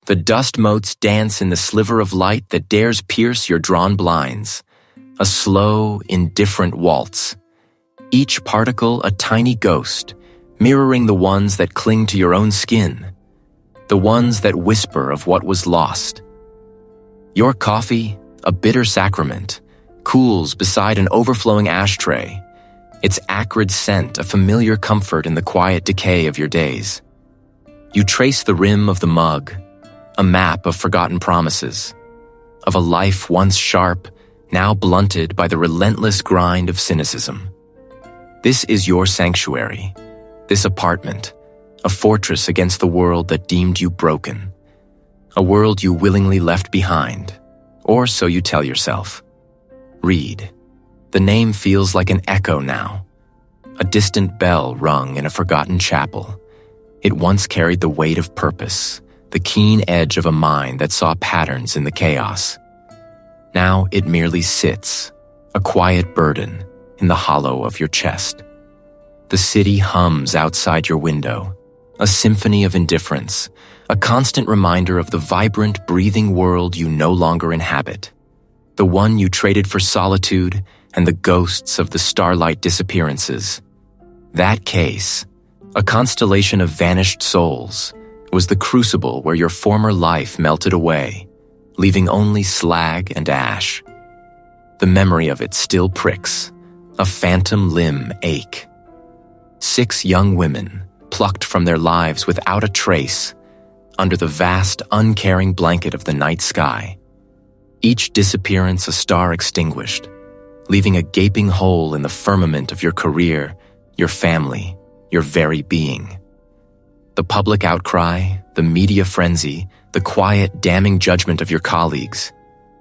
The dust motes dance in the sliver of light that dares pierce your drawn blinds. A slow, indifferent waltz. Each particle a tiny ghost, mirroring the ones that cling to your own skin. The ones that whisper of what was lost. Your coffee, a bitter sacrament, cools beside an overflowing ashtray. Its acrid scent a familiar comfort in the quiet decay of your days. You trace the rim of the mug, a map of forgotten promises, of a life once sharp, now blunted by the relentless grind of cynicism. This is your sanctuary, this apartment, a fortress against the world that deemed you broken, a world you willingly left behind, or so you tell yourself. Read. The name feels like an echo now, a distant bell rung in a forgotten chapel. It once carried the weight of purpose, the keen edge of a mind that saw patterns in the chaos. Now it merely sits, a quiet burden, in the hollow of your chest. The city hums outside your window, a symphony of indifference, a constant reminder of the vibrant, breathing world you no longer inhabit, the one you traded for solitude and the ghosts of the starlight disappearances. That case, a constellation of vanished souls, was the crucible where your former life melted away, leaving only slag and ash. The memory of it still pricks, a phantom limb ache. 6 young women, plucked from their lives without a trace, under the vast, uncaring blanket of the night sky. Each disappearance a star extinguished, leaving a gaping hole in the firmament of your career, your family, your very being. The public outcry, the media frenzy, the quiet, damning judgment of your colleagues,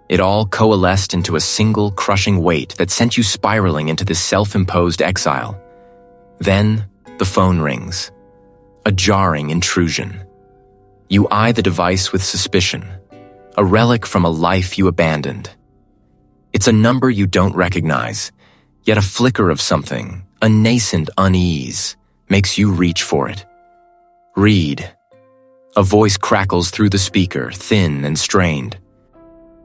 it all coalesced into a single, crushing weight that sent you spiraling into this self-imposed exile. Then, the phone rings. A jarring intrusion. You eye the device with suspicion, a relic from a life you abandoned. It's a number you don't recognize, yet a flicker of something, a nascent unease, makes you reach for it. Read. A voice crackles through the speaker, thin and strained.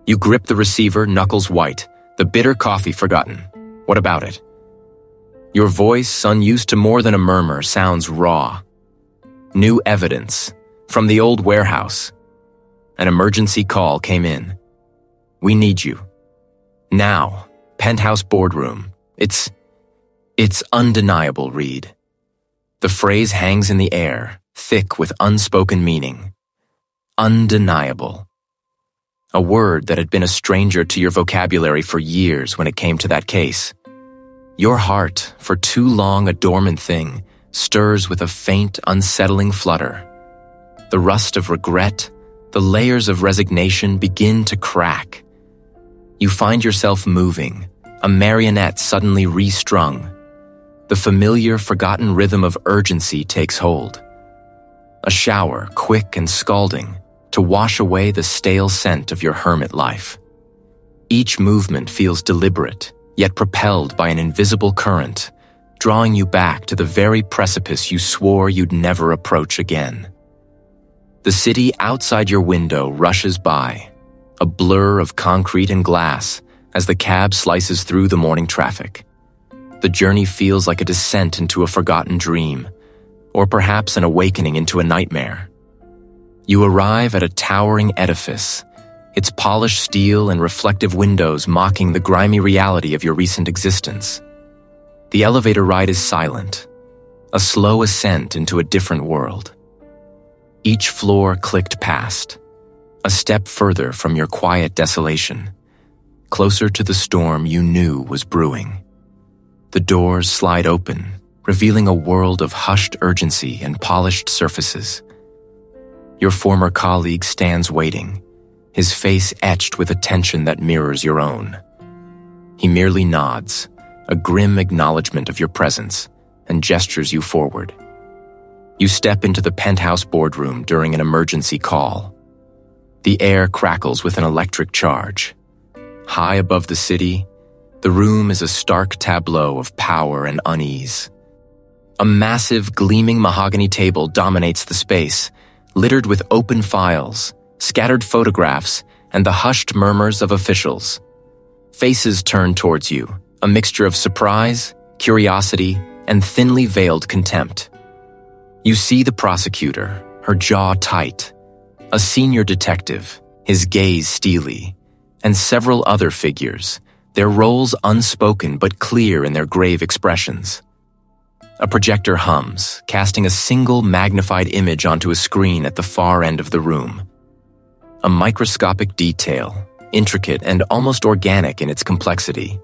You grip the receiver, knuckles white, the bitter coffee forgotten. What about it? Your voice, unused to more than a murmur, sounds raw. New evidence. From the old warehouse. An emergency call came in. We need you. Now. Penthouse boardroom. It's undeniable, Reed. The phrase hangs in the air, thick with unspoken meaning. Undeniable. A word that had been a stranger to your vocabulary for years when it came to that case. Your heart, for too long a dormant thing, stirs with a faint, unsettling flutter. The rust of regret, the layers of resignation begin to crack. You find yourself moving, a marionette suddenly restrung. The familiar, forgotten rhythm of urgency takes hold. A shower, quick and scalding, to wash away the stale scent of your hermit life. Each movement feels deliberate, yet propelled by an invisible current, drawing you back to the very precipice you swore you'd never approach again. The city outside your window rushes by, a blur of concrete and glass as the cab slices through the morning traffic. The journey feels like a descent into a forgotten dream, or perhaps an awakening into a nightmare. You arrive at a towering edifice, its polished steel and reflective windows mocking the grimy reality of your recent existence. The elevator ride is silent, a slow ascent into a different world. Each floor clicked past, a step further from your quiet desolation, closer to the storm you knew was brewing. The doors slide open, revealing a world of hushed urgency and polished surfaces. Your former colleague stands waiting, his face etched with a tension that mirrors your own. He merely nods, a grim acknowledgement of your presence, and gestures you forward. You step into the penthouse boardroom during an emergency call. The air crackles with an electric charge. High above the city, the room is a stark tableau of power and unease. A massive, gleaming mahogany table dominates the space, littered with open files, scattered photographs, and the hushed murmurs of officials. Faces turn towards you, a mixture of surprise, curiosity, and thinly veiled contempt. You see the prosecutor, her jaw tight, a senior detective, his gaze steely, and several other figures, their roles unspoken but clear in their grave expressions. A projector hums, casting a single magnified image onto a screen at the far end of the room. A microscopic detail, intricate and almost organic in its complexity.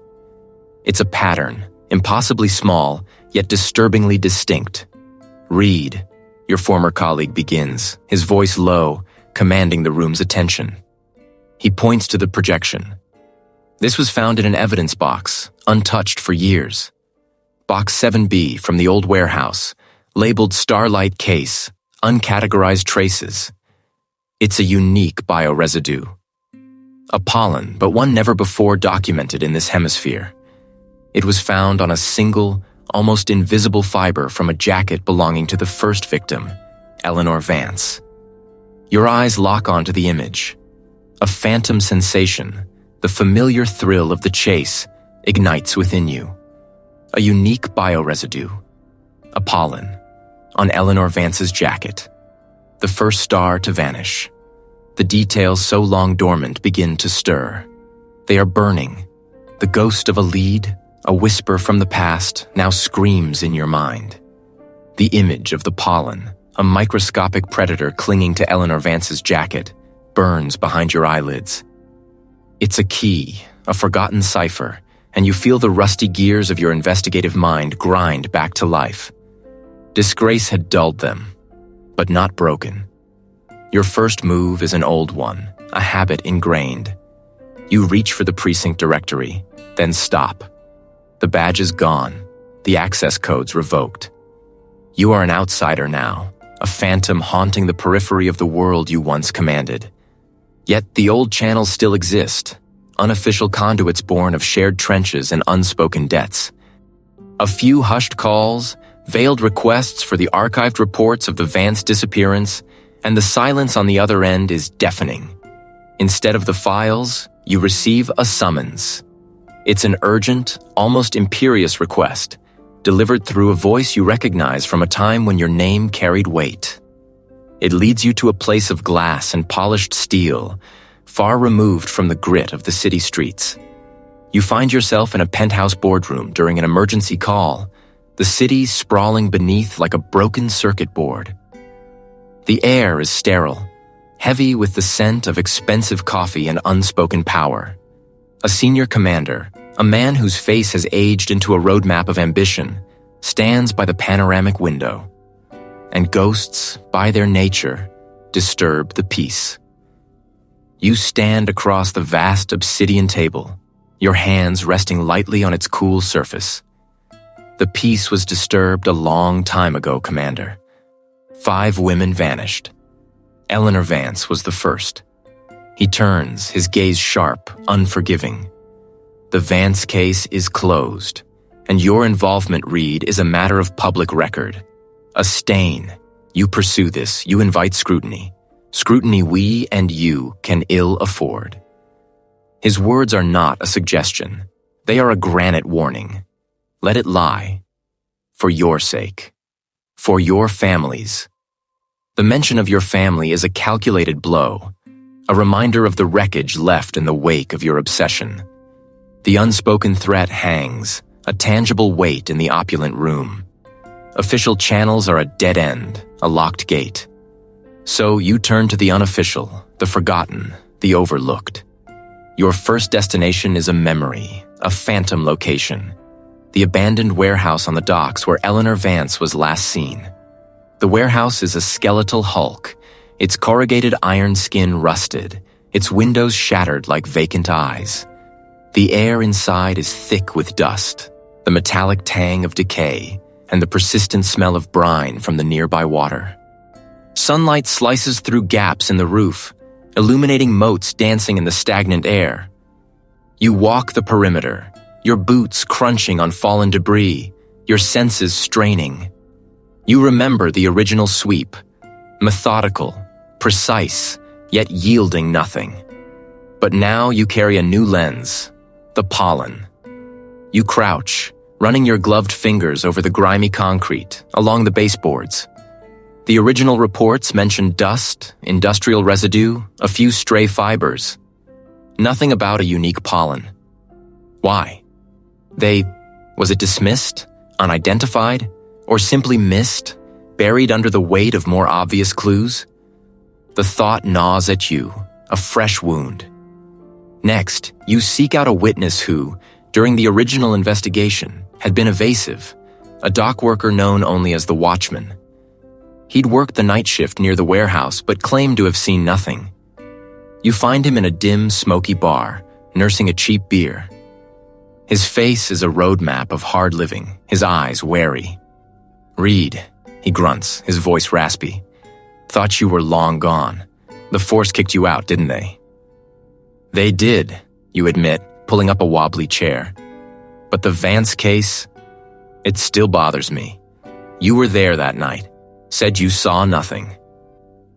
It's a pattern, impossibly small, yet disturbingly distinct. "Read," your former colleague begins, his voice low, commanding the room's attention. He points to the projection. This was found in an evidence box, untouched for years. Box 7B from the old warehouse, labeled Starlight Case, uncategorized traces. It's a unique bioresidue. A pollen, but one never before documented in this hemisphere. It was found on a single, almost invisible fiber from a jacket belonging to the first victim, Eleanor Vance. Your eyes lock onto the image. A phantom sensation, the familiar thrill of the chase, ignites within you. A unique bioresidue, a pollen, on Eleanor Vance's jacket. The first star to vanish. The details so long dormant begin to stir. They are burning. The ghost of a lead, a whisper from the past, now screams in your mind. The image of the pollen, a microscopic predator clinging to Eleanor Vance's jacket, burns behind your eyelids. It's a key, a forgotten cipher, and you feel the rusty gears of your investigative mind grind back to life. Disgrace had dulled them, but not broken. Your first move is an old one, a habit ingrained. You reach for the precinct directory, then stop. The badge is gone, the access code's revoked. You are an outsider now, a phantom haunting the periphery of the world you once commanded. Yet the old channels still exist, unofficial conduits born of shared trenches and unspoken debts. A few hushed calls, veiled requests for the archived reports of the Vance disappearance, and the silence on the other end is deafening. Instead of the files, you receive a summons. It's an urgent, almost imperious request, delivered through a voice you recognize from a time when your name carried weight. It leads you to a place of glass and polished steel, far removed from the grit of the city streets. You find yourself in a penthouse boardroom during an emergency call, the city sprawling beneath like a broken circuit board. The air is sterile, heavy with the scent of expensive coffee and unspoken power. A senior commander, a man whose face has aged into a roadmap of ambition, stands by the panoramic window. And ghosts, by their nature, disturb the peace. You stand across the vast obsidian table, your hands resting lightly on its cool surface. The peace was disturbed a long time ago, Commander. 5 women vanished. Eleanor Vance was the first. He turns, his gaze sharp, unforgiving. The Vance case is closed, and your involvement, Reed, is a matter of public record. A stain. You pursue this, you invite scrutiny. Scrutiny we and you can ill afford. His words are not a suggestion. They are a granite warning. Let it lie. For your sake. For your families. The mention of your family is a calculated blow, a reminder of the wreckage left in the wake of your obsession. The unspoken threat hangs, a tangible weight in the opulent room. Official channels are a dead end, a locked gate. So you turn to the unofficial, the forgotten, the overlooked. Your first destination is a memory, a phantom location. The abandoned warehouse on the docks where Eleanor Vance was last seen. The warehouse is a skeletal hulk, its corrugated iron skin rusted, its windows shattered like vacant eyes. The air inside is thick with dust, the metallic tang of decay, and the persistent smell of brine from the nearby water. Sunlight slices through gaps in the roof, illuminating motes dancing in the stagnant air. You walk the perimeter, your boots crunching on fallen debris, your senses straining. You remember the original sweep, methodical, precise, yet yielding nothing. But now you carry a new lens, the pollen. You crouch, running your gloved fingers over the grimy concrete, along the baseboards. The original reports mentioned dust, industrial residue, a few stray fibers. Nothing about a unique pollen. Why? Was it dismissed, unidentified, or simply missed, buried under the weight of more obvious clues? The thought gnaws at you, a fresh wound. Next, you seek out a witness who, during the original investigation, had been evasive, a dock worker known only as the Watchman. He'd worked the night shift near the warehouse but claimed to have seen nothing. You find him in a dim, smoky bar, nursing a cheap beer. His face is a roadmap of hard living, his eyes wary. "Reed," he grunts, his voice raspy. "Thought you were long gone. The force kicked you out, didn't they?" "They did," you admit, pulling up a wobbly chair. "But the Vance case, it still bothers me. You were there that night, said you saw nothing."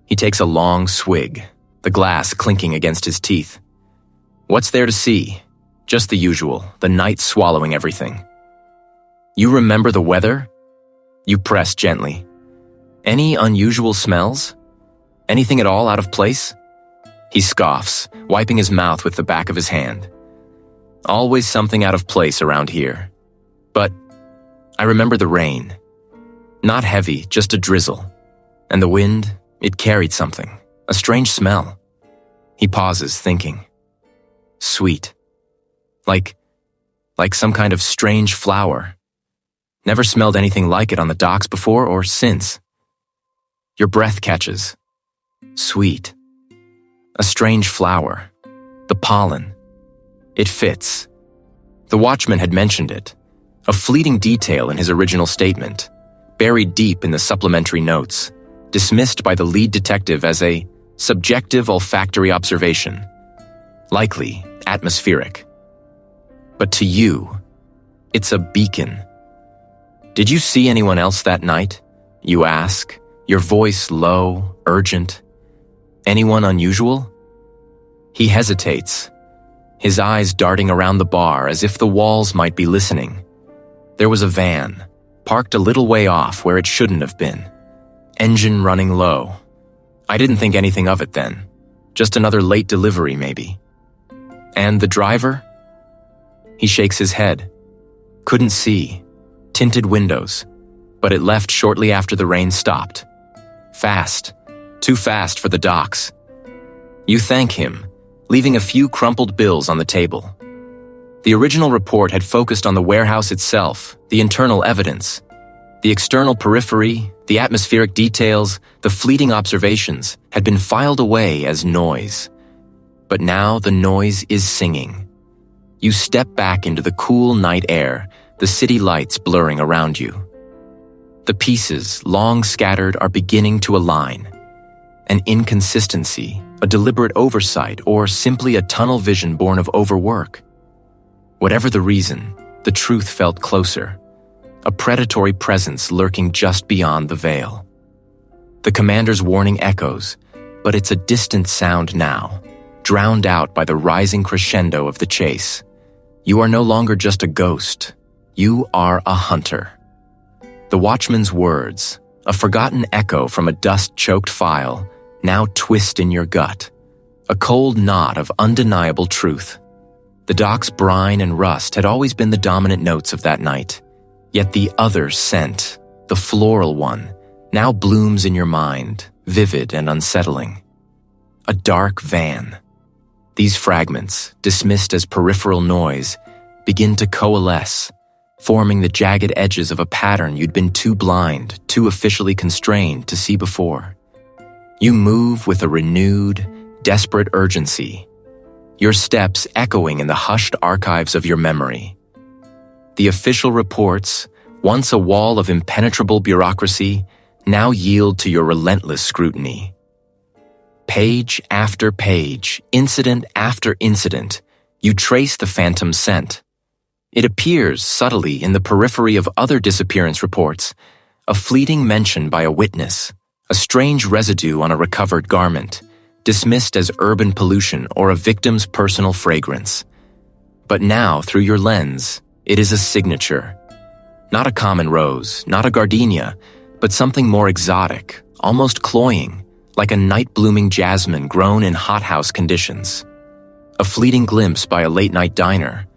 He takes a long swig, the glass clinking against his teeth. "What's there to see? Just the usual, the night swallowing everything." "You remember the weather?" You press gently. "Any unusual smells? Anything at all out of place?" He scoffs, wiping his mouth with the back of his hand. "Always something out of place around here. But I remember the rain. Not heavy, just a drizzle. And the wind, it carried something, a strange smell." He pauses, thinking. "Sweet. Like some kind of strange flower. Never smelled anything like it on the docks before or since." Your breath catches. Sweet. A strange flower. The pollen. It fits. The Watchman had mentioned it, a fleeting detail in his original statement, buried deep in the supplementary notes, dismissed by the lead detective as a subjective olfactory observation, likely atmospheric. But to you, it's a beacon. "Did you see anyone else that night?" you ask, your voice low, urgent. "Anyone unusual?" He hesitates, his eyes darting around the bar as if the walls might be listening. There was a van, parked a little way off where it shouldn't have been. Engine running low. I didn't think anything of it then. Just another late delivery, maybe. "And the driver?" He shakes his head. "Couldn't see. Tinted windows. But it left shortly after the rain stopped. Fast. Too fast for the docks." You thank him, leaving a few crumpled bills on the table. The original report had focused on the warehouse itself, the internal evidence. The external periphery, the atmospheric details, the fleeting observations had been filed away as noise. But now the noise is singing. You step back into the cool night air, the city lights blurring around you. The pieces, long scattered, are beginning to align. An inconsistency, a deliberate oversight, or simply a tunnel vision born of overwork. Whatever the reason, the truth felt closer. A predatory presence lurking just beyond the veil. The commander's warning echoes, but it's a distant sound now, drowned out by the rising crescendo of the chase. You are no longer just a ghost. You are a hunter. The Watchman's words, a forgotten echo from a dust-choked file, now twist in your gut. A cold knot of undeniable truth. The dock's brine and rust had always been the dominant notes of that night. Yet the other scent, the floral one, now blooms in your mind, vivid and unsettling. A dark van. These fragments, dismissed as peripheral noise, begin to coalesce, forming the jagged edges of a pattern you'd been too blind, too officially constrained to see before. You move with a renewed, desperate urgency, your steps echoing in the hushed archives of your memory. The official reports, once a wall of impenetrable bureaucracy, now yield to your relentless scrutiny. Page after page, incident after incident, you trace the phantom scent. It appears subtly in the periphery of other disappearance reports, a fleeting mention by a witness, a strange residue on a recovered garment, dismissed as urban pollution or a victim's personal fragrance. But now, through your lens, it is a signature. Not a common rose, not a gardenia, but something more exotic, almost cloying, like a night-blooming jasmine grown in hothouse conditions. A fleeting glimpse by a late-night diner,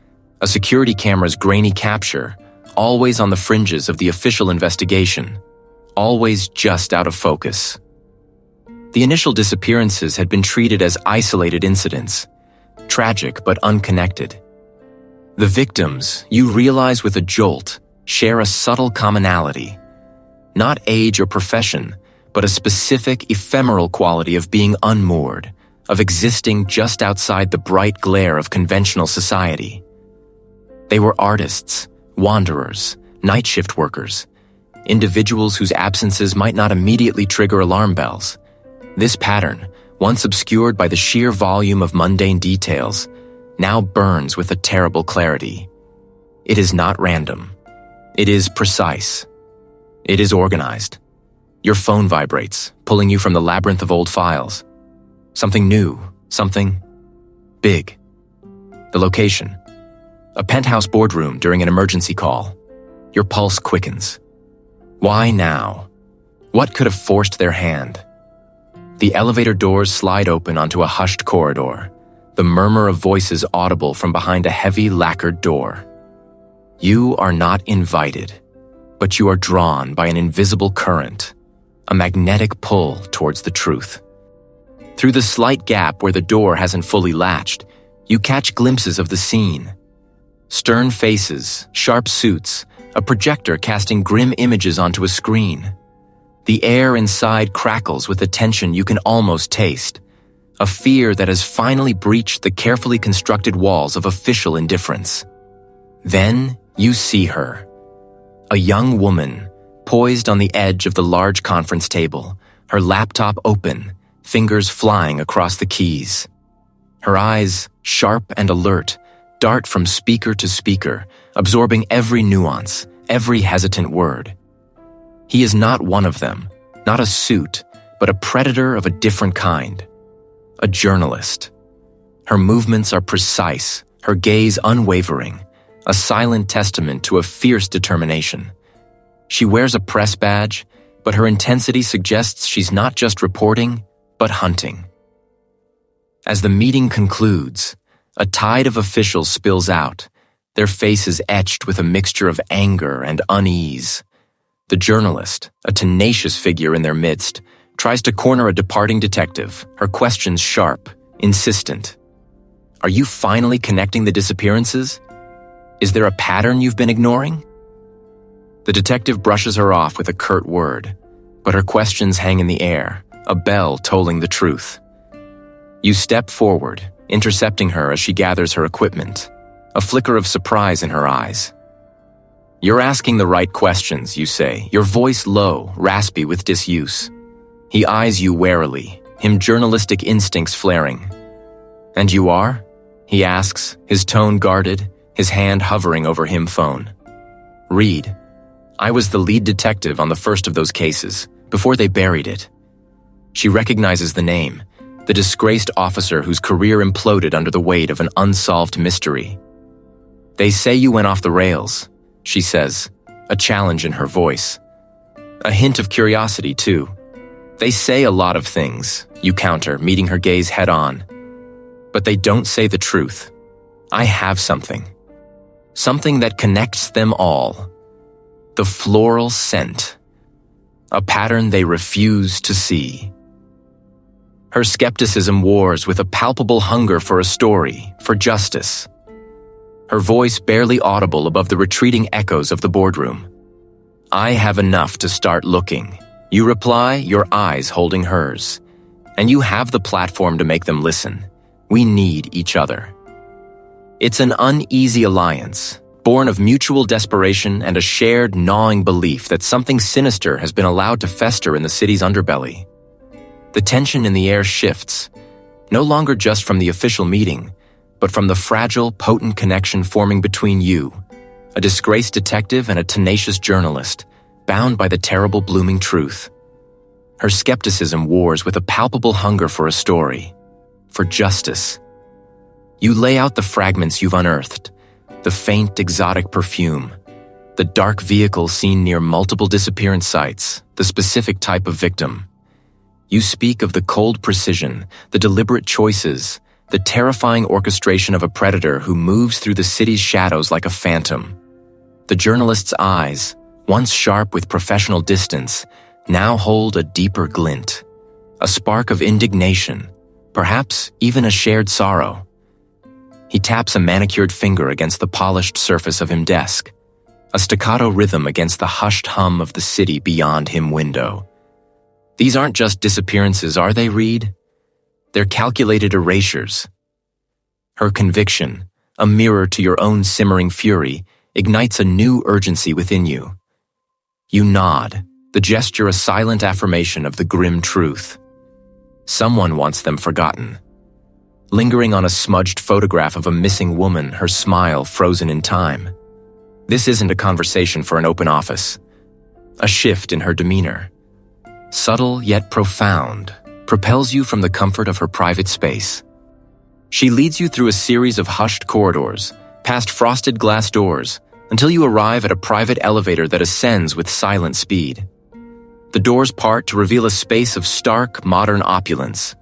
a security camera's grainy capture, always on the fringes of the official investigation, always just out of focus. The initial disappearances had been treated as isolated incidents, tragic but unconnected. The victims, you realize with a jolt, share a subtle commonality. Not age or profession, but a specific ephemeral quality of being unmoored, of existing just outside the bright glare of conventional society. They were artists, wanderers, night shift workers, individuals whose absences might not immediately trigger alarm bells. This pattern, once obscured by the sheer volume of mundane details, now burns with a terrible clarity. It is not random. It is precise. It is organized. Your phone vibrates, pulling you from the labyrinth of old files. Something new, something big. The location: a penthouse boardroom during an emergency call. Your pulse quickens. Why now? What could have forced their hand? The elevator doors slide open onto a hushed corridor, the murmur of voices audible from behind a heavy lacquered door. You are not invited, but you are drawn by an invisible current, a magnetic pull towards the truth. Through the slight gap where the door hasn't fully latched, you catch glimpses of the scene. Stern faces, sharp suits, a projector casting grim images onto a screen. The air inside crackles with a tension you can almost taste, a fear that has finally breached the carefully constructed walls of official indifference. Then you see her, a young woman, poised on the edge of the large conference table, her laptop open, fingers flying across the keys. Her eyes, sharp and alert, dart from speaker to speaker, absorbing every nuance, every hesitant word. He is not one of them, not a suit, but a predator of a different kind. A journalist. Her movements are precise, her gaze unwavering, a silent testament to a fierce determination. She wears a press badge, but her intensity suggests she's not just reporting, but hunting. As the meeting concludes, a tide of officials spills out, their faces etched with a mixture of anger and unease. The journalist, a tenacious figure in their midst, tries to corner a departing detective, her questions sharp, insistent. Are you finally connecting the disappearances? Is there a pattern you've been ignoring? The detective brushes her off with a curt word, but her questions hang in the air, a bell tolling the truth. You step forward, intercepting her as she gathers her equipment, a flicker of surprise in her eyes. You're asking the right questions, you say, your voice low, raspy with disuse. He eyes you warily, him journalistic instincts flaring. And you are? He asks, his tone guarded, his hand hovering over him phone. Reed. I was the lead detective on the first of those cases, before they buried it. She recognizes the name, the disgraced officer whose career imploded under the weight of an unsolved mystery. They say you went off the rails, she says, a challenge in her voice. A hint of curiosity, too. They say a lot of things, you counter, meeting her gaze head on. But they don't say the truth. I have something. Something that connects them all. The floral scent. A pattern they refuse to see. Her skepticism wars with a palpable hunger for a story, for justice. Her voice barely audible above the retreating echoes of the boardroom. I have enough to start looking. You reply, your eyes holding hers. And you have the platform to make them listen. We need each other. It's an uneasy alliance, born of mutual desperation and a shared, gnawing belief that something sinister has been allowed to fester in the city's underbelly. The tension in the air shifts, no longer just from the official meeting, but from the fragile, potent connection forming between you, a disgraced detective and a tenacious journalist, bound by the terrible blooming truth. Her skepticism wars with a palpable hunger for a story, for justice. You lay out the fragments you've unearthed, the faint, exotic perfume, the dark vehicle seen near multiple disappearance sites, the specific type of victim. You speak of the cold precision, the deliberate choices, the terrifying orchestration of a predator who moves through the city's shadows like a phantom. The journalist's eyes, once sharp with professional distance, now hold a deeper glint, a spark of indignation, perhaps even a shared sorrow. He taps a manicured finger against the polished surface of his desk, a staccato rhythm against the hushed hum of the city beyond him window. These aren't just disappearances, are they, Reed? They're calculated erasures. Her conviction, a mirror to your own simmering fury, ignites a new urgency within you. You nod, the gesture a silent affirmation of the grim truth. Someone wants them forgotten. Lingering on a smudged photograph of a missing woman, her smile frozen in time. This isn't a conversation for an open office. A shift in her demeanor, subtle yet profound, propels you from the comfort of her private space. She leads you through a series of hushed corridors, past frosted glass doors, until you arrive at a private elevator that ascends with silent speed. The doors part to reveal a space of stark, modern opulence,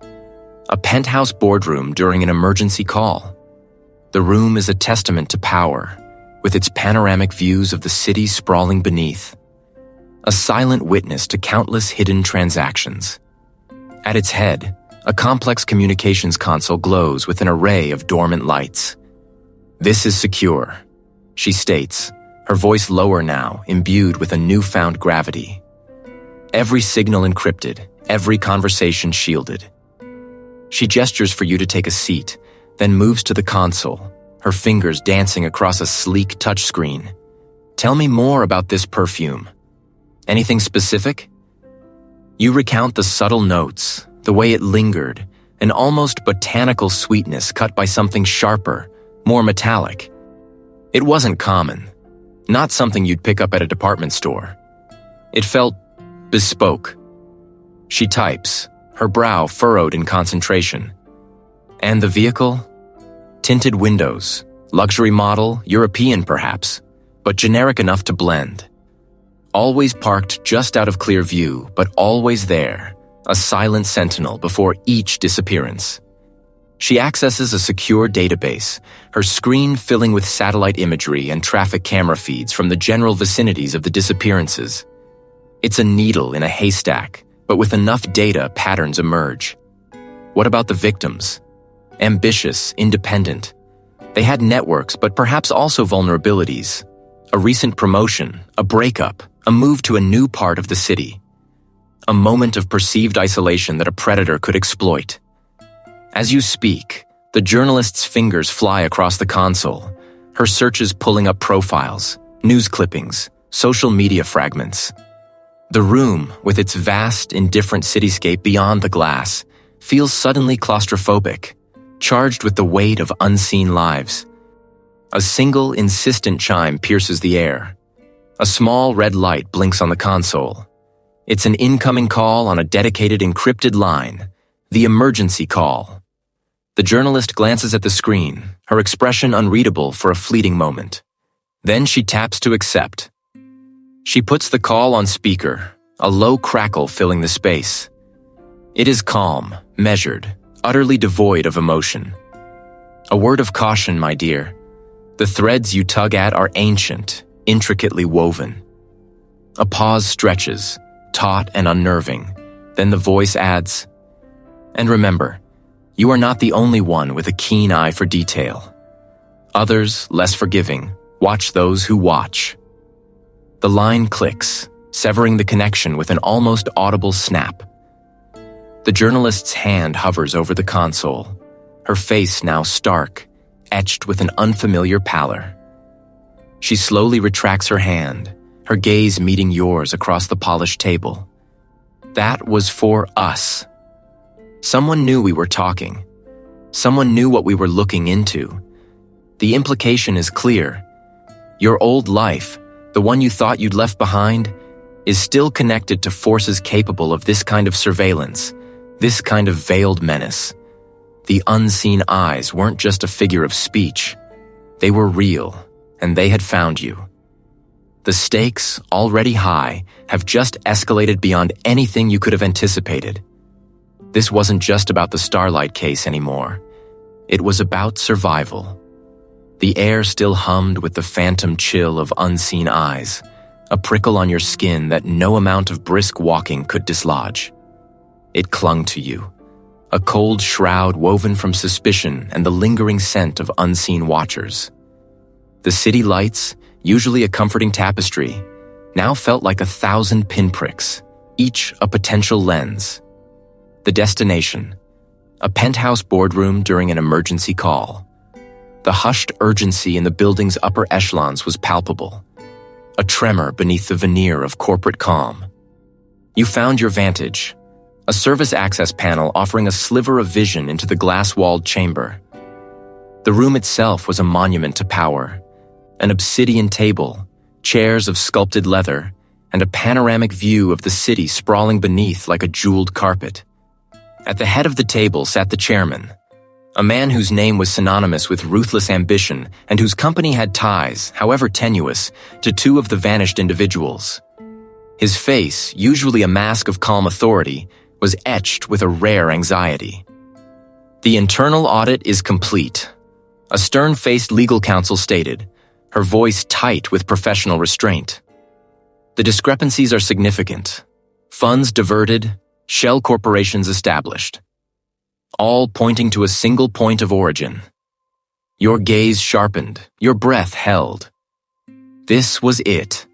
a penthouse boardroom during an emergency call. The room is a testament to power, with its panoramic views of the city sprawling beneath, a silent witness to countless hidden transactions. At its head, a complex communications console glows with an array of dormant lights. "This is secure," she states, her voice lower now, imbued with a newfound gravity. Every signal encrypted, every conversation shielded. She gestures for you to take a seat, then moves to the console, her fingers dancing across a sleek touchscreen. "Tell me more about this perfume. Anything specific?" You recount the subtle notes, the way it lingered, an almost botanical sweetness cut by something sharper, more metallic. It wasn't common, not something you'd pick up at a department store. It felt bespoke. She types, her brow furrowed in concentration. "And the vehicle? Tinted windows, luxury model, European perhaps, but generic enough to blend. Always parked just out of clear view, but always there, a silent sentinel before each disappearance." She accesses a secure database, her screen filling with satellite imagery and traffic camera feeds from the general vicinities of the disappearances. It's a needle in a haystack, but with enough data, patterns emerge. What about the victims? Ambitious, independent. They had networks, but perhaps also vulnerabilities. A recent promotion, a breakup, a move to a new part of the city. A moment of perceived isolation that a predator could exploit. As you speak, the journalist's fingers fly across the console, her searches pulling up profiles, news clippings, social media fragments. The room, with its vast, indifferent cityscape beyond the glass, feels suddenly claustrophobic, charged with the weight of unseen lives. A single, insistent chime pierces the air. A small red light blinks on the console. It's an incoming call on a dedicated encrypted line, the emergency call. The journalist glances at the screen, her expression unreadable for a fleeting moment. Then she taps to accept. She puts the call on speaker, a low crackle filling the space. It is calm, measured, utterly devoid of emotion. "A word of caution, my dear. The threads you tug at are ancient, intricately woven." A pause stretches, taut and unnerving. Then the voice adds, "And remember, you are not the only one with a keen eye for detail. Others, less forgiving, watch those who watch." The line clicks, severing the connection with an almost audible snap. The journalist's hand hovers over the console, her face now stark, etched with an unfamiliar pallor. She slowly retracts her hand, her gaze meeting yours across the polished table. "That was for us. Someone knew we were talking. Someone knew what we were looking into. The implication is clear. Your old life, the one you thought you'd left behind, is still connected to forces capable of this kind of surveillance, this kind of veiled menace. The unseen eyes weren't just a figure of speech. They were real, and they had found you. The stakes, already high, have just escalated beyond anything you could have anticipated. This wasn't just about the Starlight case anymore. It was about survival. The air still hummed with the phantom chill of unseen eyes, a prickle on your skin that no amount of brisk walking could dislodge. It clung to you, a cold shroud woven from suspicion and the lingering scent of unseen watchers. The city lights, usually a comforting tapestry, now felt like 1,000 pinpricks, each a potential lens. The destination, a penthouse boardroom during an emergency call. The hushed urgency in the building's upper echelons was palpable, a tremor beneath the veneer of corporate calm. You found your vantage, a service access panel offering a sliver of vision into the glass-walled chamber. The room itself was a monument to power, an obsidian table, chairs of sculpted leather, and a panoramic view of the city sprawling beneath like a jeweled carpet. At the head of the table sat the chairman, a man whose name was synonymous with ruthless ambition and whose company had ties, however tenuous, to two of the vanished individuals. His face, usually a mask of calm authority, was etched with a rare anxiety. The internal audit is complete, a stern-faced legal counsel stated, her voice tight with professional restraint. The discrepancies are significant. Funds diverted, shell corporations established, all pointing to a single point of origin. Your gaze sharpened, your breath held. This was it.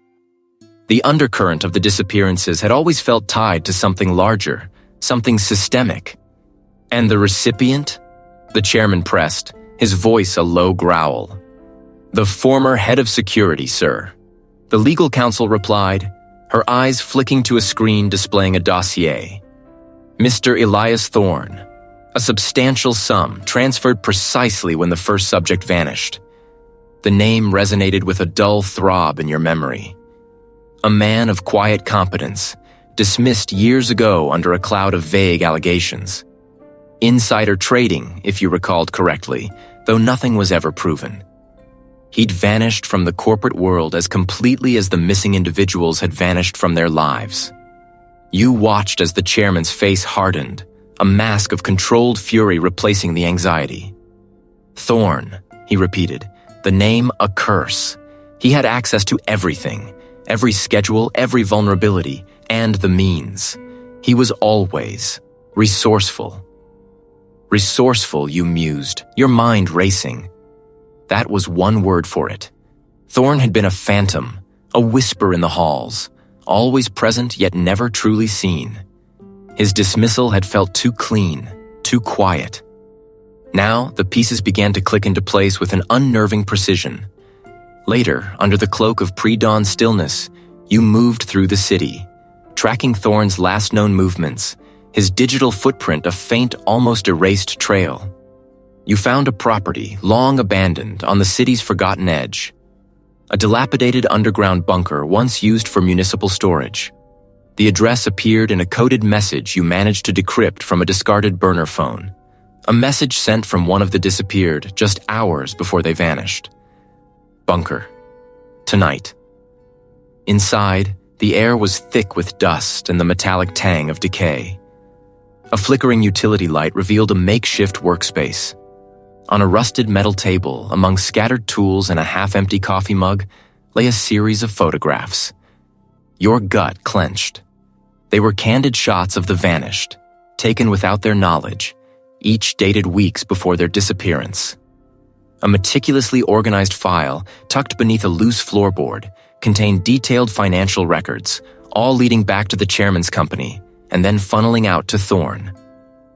The undercurrent of the disappearances had always felt tied to something larger, something systemic. And the recipient? The chairman pressed, his voice a low growl. The former head of security, sir. The legal counsel replied, her eyes flicking to a screen displaying a dossier. Mr. Elias Thorne, a substantial sum transferred precisely when the first subject vanished. The name resonated with a dull throb in your memory. A man of quiet competence, dismissed years ago under a cloud of vague allegations. Insider trading, if you recalled correctly, though nothing was ever proven. He'd vanished from the corporate world as completely as the missing individuals had vanished from their lives. You watched as the chairman's face hardened, a mask of controlled fury replacing the anxiety. Thorne, he repeated, the name a curse. He had access to everything, every schedule, every vulnerability, and the means. He was always resourceful. Resourceful, you mused, your mind racing. That was one word for it. Thorne had been a phantom, a whisper in the halls, always present yet never truly seen. His dismissal had felt too clean, too quiet. Now, the pieces began to click into place with an unnerving precision. Later, under the cloak of pre-dawn stillness, you moved through the city, tracking Thorne's last known movements, his digital footprint a faint, almost erased trail. You found a property, long abandoned, on the city's forgotten edge. A dilapidated underground bunker once used for municipal storage. The address appeared in a coded message you managed to decrypt from a discarded burner phone. A message sent from one of the disappeared just hours before they vanished. Bunker. Tonight. Inside, the air was thick with dust and the metallic tang of decay. A flickering utility light revealed a makeshift workspace. On a rusted metal table, among scattered tools and a half-empty coffee mug, lay a series of photographs. Your gut clenched. They were candid shots of the vanished, taken without their knowledge, each dated weeks before their disappearance. A meticulously organized file, tucked beneath a loose floorboard, contained detailed financial records, all leading back to the chairman's company, and then funneling out to Thorne.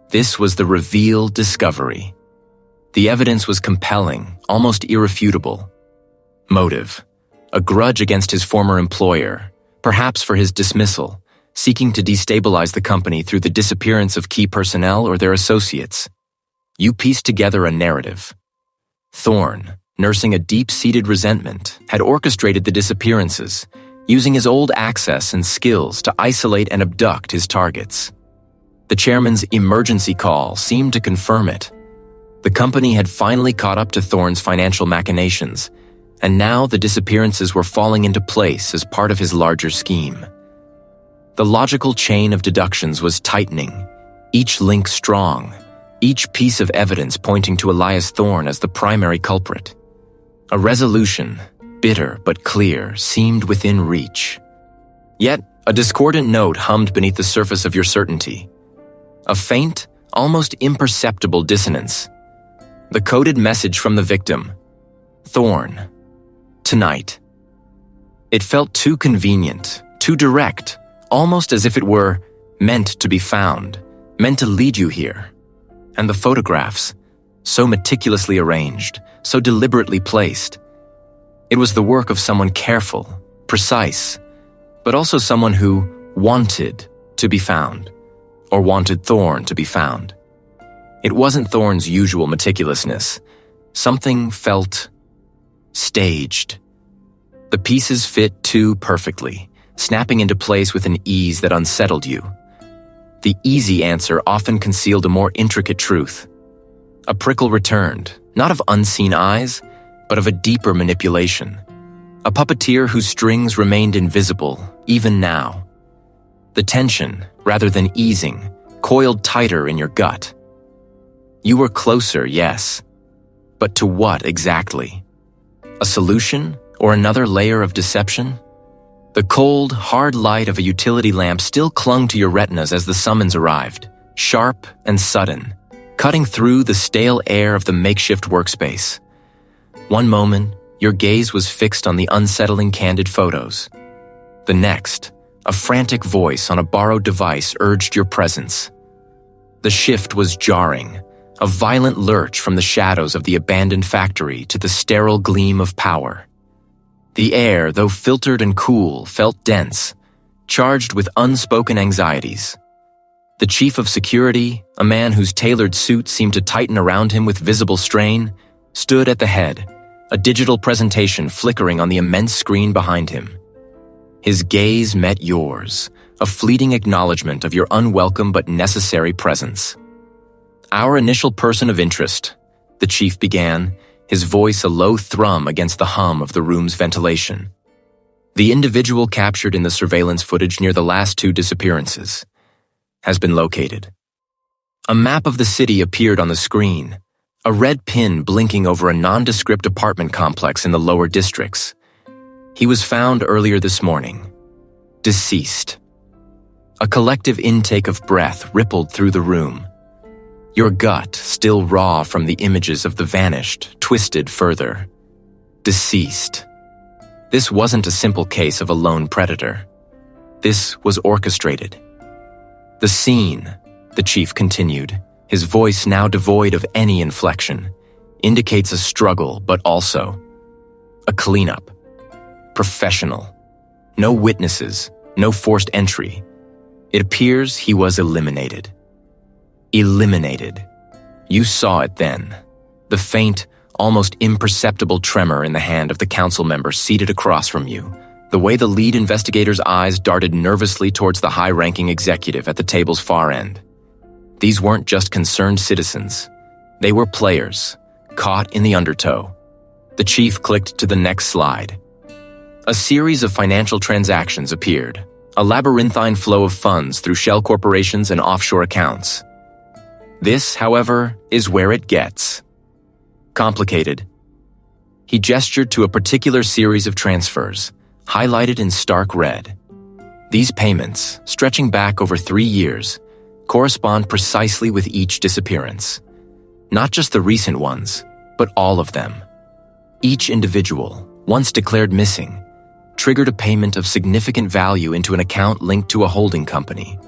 This was the revealed discovery. The evidence was compelling, almost irrefutable. Motive. A grudge against his former employer, perhaps for his dismissal, seeking to destabilize the company through the disappearance of key personnel or their associates. You pieced together a narrative. Thorne, nursing a deep-seated resentment, had orchestrated the disappearances, using his old access and skills to isolate and abduct his targets. The chairman's emergency call seemed to confirm it. The company had finally caught up to Thorne's financial machinations, and now the disappearances were falling into place as part of his larger scheme. The logical chain of deductions was tightening, each link strong, each piece of evidence pointing to Elias Thorne as the primary culprit. A resolution, bitter but clear, seemed within reach. Yet, a discordant note hummed beneath the surface of your certainty. A faint, almost imperceptible dissonance. The coded message from the victim. Thorne. Tonight. It felt too convenient, too direct, almost as if it were meant to be found, meant to lead you here. And the photographs, so meticulously arranged, so deliberately placed. It was the work of someone careful, precise, but also someone who wanted to be found, or wanted Thorne to be found. It wasn't Thorne's usual meticulousness. Something felt staged. The pieces fit too perfectly, snapping into place with an ease that unsettled you. The easy answer often concealed a more intricate truth. A prickle returned, not of unseen eyes, but of a deeper manipulation. A puppeteer whose strings remained invisible, even now. The tension, rather than easing, coiled tighter in your gut. You were closer, yes. But to what exactly? A solution, or another layer of deception? The cold, hard light of a utility lamp still clung to your retinas as the summons arrived, sharp and sudden, cutting through the stale air of the makeshift workspace. One moment, your gaze was fixed on the unsettling candid photos. The next, a frantic voice on a borrowed device urged your presence. The shift was jarring, a violent lurch from the shadows of the abandoned factory to the sterile gleam of power. The air, though filtered and cool, felt dense, charged with unspoken anxieties. The chief of security, a man whose tailored suit seemed to tighten around him with visible strain, stood at the head, a digital presentation flickering on the immense screen behind him. His gaze met yours, a fleeting acknowledgement of your unwelcome but necessary presence. Our initial person of interest, the chief began, his voice a low thrum against the hum of the room's ventilation. The individual captured in the surveillance footage near the last two disappearances has been located. A map of the city appeared on the screen, a red pin blinking over a nondescript apartment complex in the lower districts. He was found earlier this morning, deceased. A collective intake of breath rippled through the room. Your gut, still raw from the images of the vanished, twisted further. Deceased. This wasn't a simple case of a lone predator. This was orchestrated. The scene, the chief continued, his voice now devoid of any inflection, indicates a struggle, but also a cleanup. Professional. No witnesses, no forced entry. It appears he was eliminated. Eliminated. You saw it then. The faint, almost imperceptible tremor in the hand of the council member seated across from you. The way the lead investigator's eyes darted nervously towards the high-ranking executive at the table's far end. These weren't just concerned citizens. They were players, caught in the undertow. The chief clicked to the next slide. A series of financial transactions appeared, a labyrinthine flow of funds through shell corporations and offshore accounts. This, however, is where it gets complicated. He gestured to a particular series of transfers, highlighted in stark red. These payments, stretching back over 3 years, correspond precisely with each disappearance. Not just the recent ones, but all of them. Each individual, once declared missing, triggered a payment of significant value into an account linked to a holding company.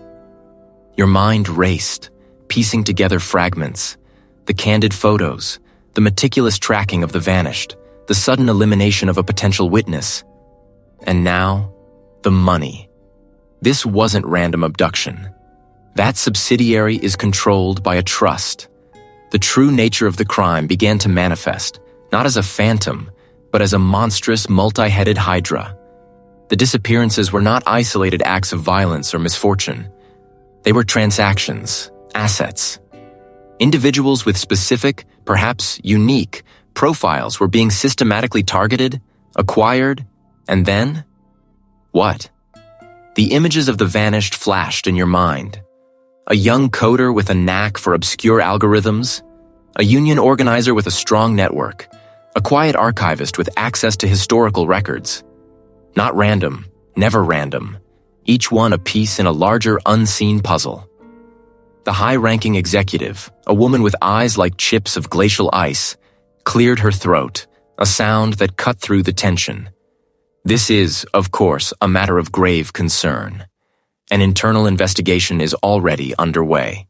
Your mind raced, piecing together fragments, the candid photos, the meticulous tracking of the vanished, the sudden elimination of a potential witness. And now, the money. This wasn't random abduction. That subsidiary is controlled by a trust. The true nature of the crime began to manifest, not as a phantom, but as a monstrous, multi-headed hydra. The disappearances were not isolated acts of violence or misfortune. They were transactions, assets. Individuals with specific, perhaps unique, profiles were being systematically targeted, acquired, and then? What? The images of the vanished flashed in your mind. A young coder with a knack for obscure algorithms, a union organizer with a strong network, a quiet archivist with access to historical records. Not random, never random, each one a piece in a larger unseen puzzle. The high-ranking executive, a woman with eyes like chips of glacial ice, cleared her throat, a sound that cut through the tension. This is, of course, a matter of grave concern. An internal investigation is already underway.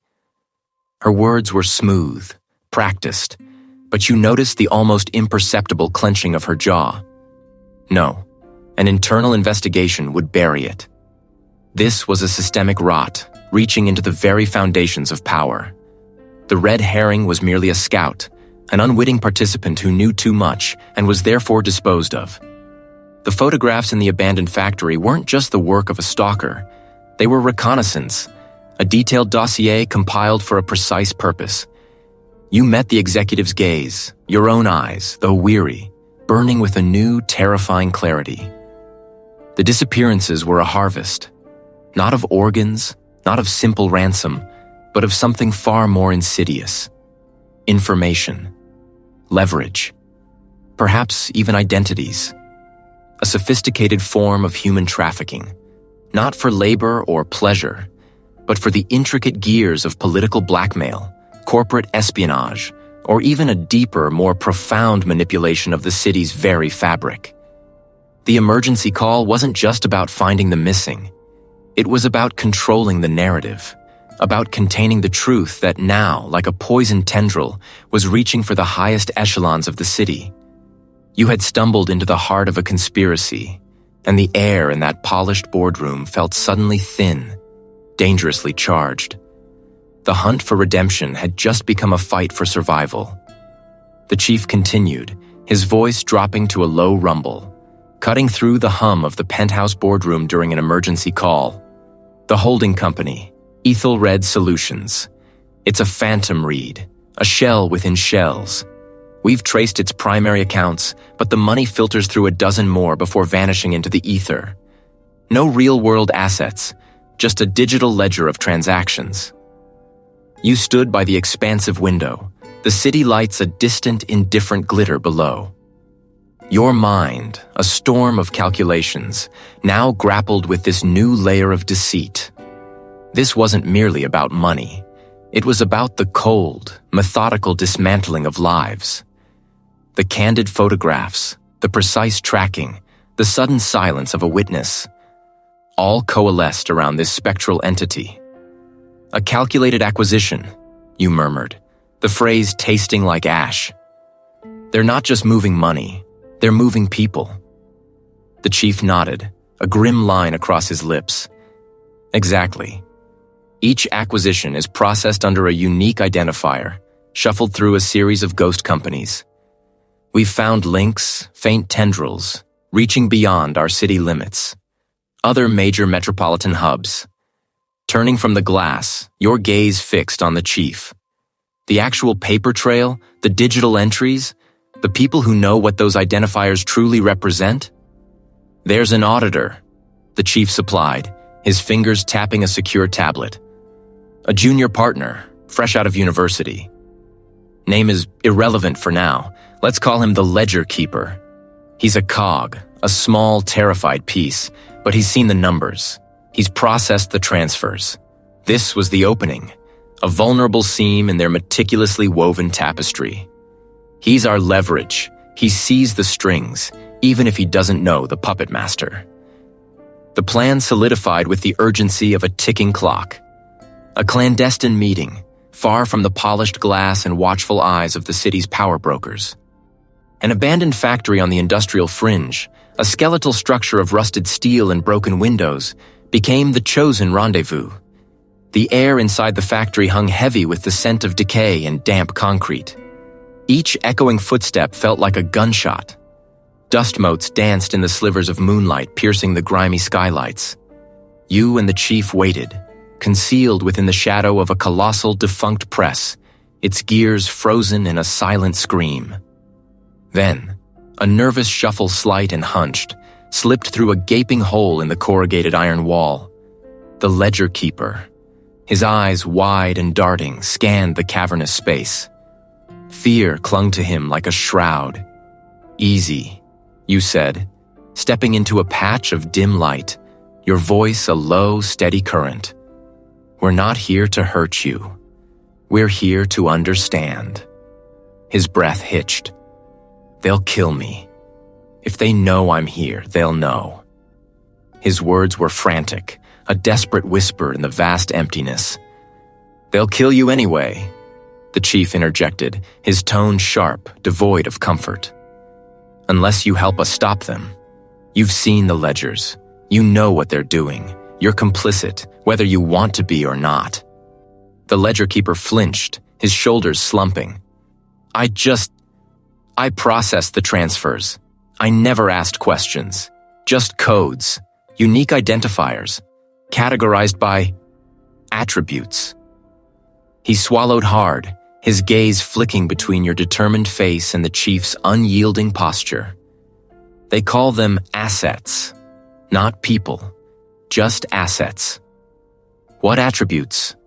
Her words were smooth, practiced, but you noticed the almost imperceptible clenching of her jaw. No, an internal investigation would bury it. This was a systemic rot, reaching into the very foundations of power. The red herring was merely a scout, an unwitting participant who knew too much and was therefore disposed of. The photographs in the abandoned factory weren't just the work of a stalker. They were reconnaissance, a detailed dossier compiled for a precise purpose. You met the executive's gaze, your own eyes, though weary, burning with a new, terrifying clarity. The disappearances were a harvest, not of organs, not of simple ransom, but of something far more insidious. Information, leverage, perhaps even identities. A sophisticated form of human trafficking, not for labor or pleasure, but for the intricate gears of political blackmail, corporate espionage, or even a deeper, more profound manipulation of the city's very fabric. The emergency call wasn't just about finding the missing. It was about controlling the narrative, about containing the truth that now, like a poison tendril, was reaching for the highest echelons of the city. You had stumbled into the heart of a conspiracy, and the air in that polished boardroom felt suddenly thin, dangerously charged. The hunt for redemption had just become a fight for survival. The chief continued, his voice dropping to a low rumble, cutting through the hum of the penthouse boardroom during an emergency call. The holding company, Ethelred Solutions. It's a phantom read, a shell within shells. We've traced its primary accounts, but the money filters through a dozen more before vanishing into the ether. No real-world assets, just a digital ledger of transactions. You stood by the expansive window, the city lights a distant, indifferent glitter below. Your mind, a storm of calculations, now grappled with this new layer of deceit. This wasn't merely about money. It was about the cold, methodical dismantling of lives. The candid photographs, the precise tracking, the sudden silence of a witness, all coalesced around this spectral entity. A calculated acquisition, you murmured, the phrase tasting like ash. They're not just moving money, they're moving people. The chief nodded, a grim line across his lips. Exactly. Each acquisition is processed under a unique identifier, shuffled through a series of ghost companies. We've found links, faint tendrils, reaching beyond our city limits. Other major metropolitan hubs. Turning from the glass, your gaze fixed on the chief. The actual paper trail, the digital entries, the people who know what those identifiers truly represent? There's an auditor, the chief supplied, his fingers tapping a secure tablet. A junior partner, fresh out of university. Name is irrelevant for now. Let's call him the ledger keeper. He's a cog, a small, terrified piece, but he's seen the numbers. He's processed the transfers. This was the opening, a vulnerable seam in their meticulously woven tapestry. He's our leverage. He sees the strings, even if he doesn't know the puppet master. The plan solidified with the urgency of a ticking clock. A clandestine meeting, far from the polished glass and watchful eyes of the city's power brokers. An abandoned factory on the industrial fringe, a skeletal structure of rusted steel and broken windows, became the chosen rendezvous. The air inside the factory hung heavy with the scent of decay and damp concrete. Each echoing footstep felt like a gunshot. Dust motes danced in the slivers of moonlight piercing the grimy skylights. You and the chief waited, concealed within the shadow of a colossal defunct press, its gears frozen in a silent scream. Then, a nervous shuffle, slight and hunched, slipped through a gaping hole in the corrugated iron wall. The ledger keeper, his eyes wide and darting, scanned the cavernous space. Fear clung to him like a shroud. "Easy," you said, stepping into a patch of dim light, your voice a low, steady current. "We're not here to hurt you. We're here to understand." His breath hitched. "They'll kill me. If they know I'm here, they'll know." His words were frantic, a desperate whisper in the vast emptiness. "They'll kill you anyway," the chief interjected, his tone sharp, devoid of comfort. "Unless you help us stop them. You've seen the ledgers. You know what they're doing. You're complicit, whether you want to be or not." The ledger keeper flinched, his shoulders slumping. I processed the transfers. I never asked questions. Just codes, unique identifiers, categorized by attributes." He swallowed hard, his gaze flicking between your determined face and the chief's unyielding posture. "They call them assets, not people, just assets." "What attributes?"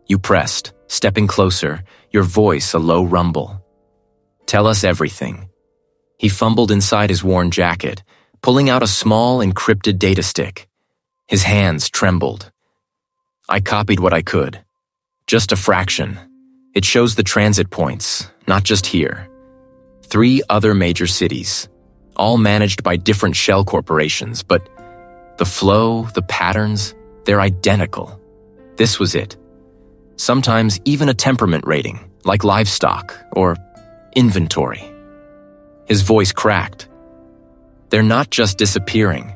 You pressed, stepping closer, your voice a low rumble. "Tell us everything." He fumbled inside his worn jacket, pulling out a small encrypted data stick. His hands trembled. "I copied what I could. Just a fraction. It shows the transit points, not just here. 3 other major cities, all managed by different shell corporations, but the flow, the patterns, they're identical. This was it. Sometimes even a temperament rating, like livestock or inventory." His voice cracked. "They're not just disappearing.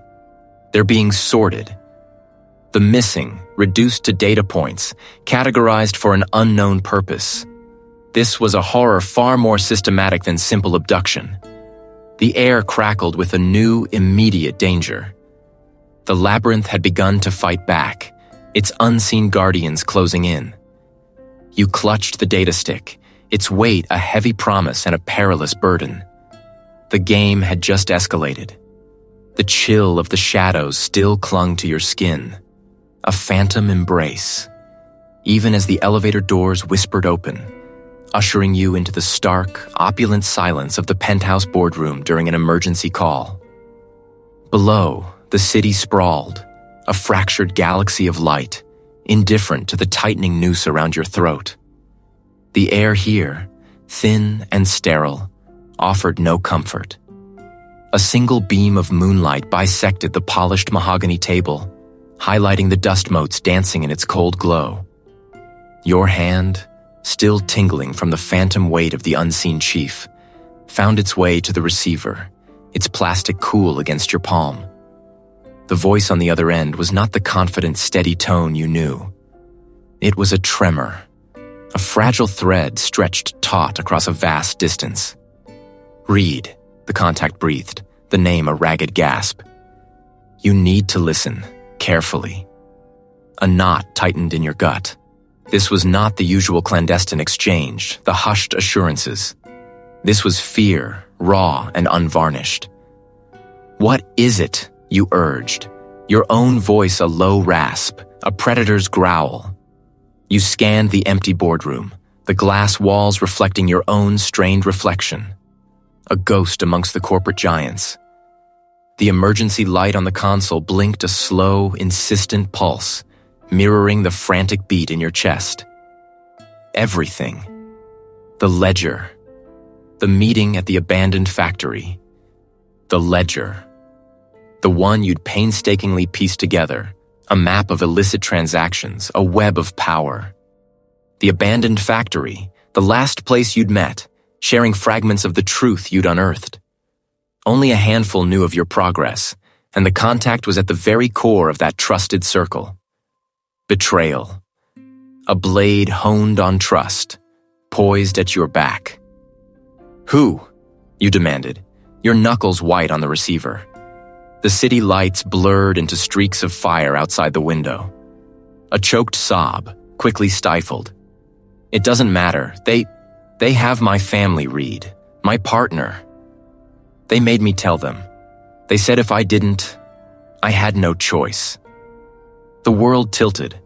They're being sorted. The missing, reduced to data points, categorized for an unknown purpose. This was a horror far more systematic than simple abduction. The air crackled with a new, immediate danger. The labyrinth had begun to fight back, its unseen guardians closing in. You clutched the data stick, its weight a heavy promise and a perilous burden. The game had just escalated. The chill of the shadows still clung to your skin. A phantom embrace, even as the elevator doors whispered open, ushering you into the stark, opulent silence of the penthouse boardroom during an emergency call. Below, the city sprawled, a fractured galaxy of light, indifferent to the tightening noose around your throat. The air here, thin and sterile, offered no comfort. A single beam of moonlight bisected the polished mahogany table, highlighting the dust motes dancing in its cold glow. Your hand, still tingling from the phantom weight of the unseen chief, found its way to the receiver, its plastic cool against your palm. The voice on the other end was not the confident, steady tone you knew. It was a tremor, a fragile thread stretched taut across a vast distance. "Read," the contact breathed, the name a ragged gasp. "You need to listen, carefully." A knot tightened in your gut. This was not the usual clandestine exchange, the hushed assurances. This was fear, raw and unvarnished. "What is it?" you urged, your own voice a low rasp, a predator's growl. You scanned the empty boardroom, the glass walls reflecting your own strained reflection. A ghost amongst the corporate giants. The emergency light on the console blinked a slow, insistent pulse, mirroring the frantic beat in your chest. Everything. The ledger. The meeting at the abandoned factory. The ledger. The one you'd painstakingly pieced together, a map of illicit transactions, a web of power. The abandoned factory, the last place you'd met, sharing fragments of the truth you'd unearthed. Only a handful knew of your progress, and the contact was at the very core of that trusted circle. Betrayal. A blade honed on trust, poised at your back. "Who?" you demanded, your knuckles white on the receiver. The city lights blurred into streaks of fire outside the window. A choked sob, quickly stifled. It doesn't matter. They have my family, Reed. My partner. They made me tell them. They said if I didn't, I had no choice. The world tilted.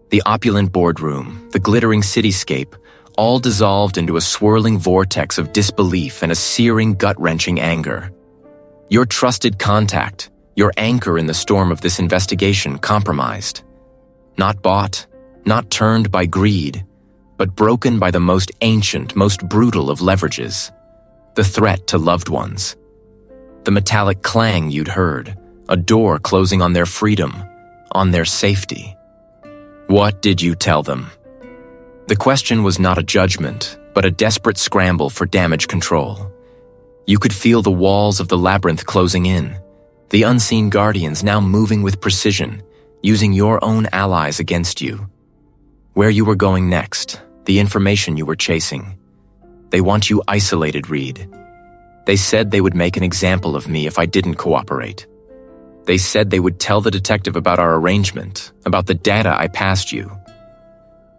The opulent boardroom, the glittering cityscape, all dissolved into a swirling vortex of disbelief and a searing, gut-wrenching anger. Your trusted contact, your anchor in the storm of this investigation, compromised. Not bought, not turned by greed, but broken by the most ancient, most brutal of leverages. The threat to loved ones. The metallic clang you'd heard, a door closing on their freedom, on their safety. What did you tell them? The question was not a judgment, but a desperate scramble for damage control. You could feel the walls of the labyrinth closing in, the unseen guardians now moving with precision, using your own allies against you. Where you were going next, the information you were chasing. They want you isolated, Reed. They said they would make an example of me if I didn't cooperate. They said they would tell the detective about our arrangement, about the data I passed you.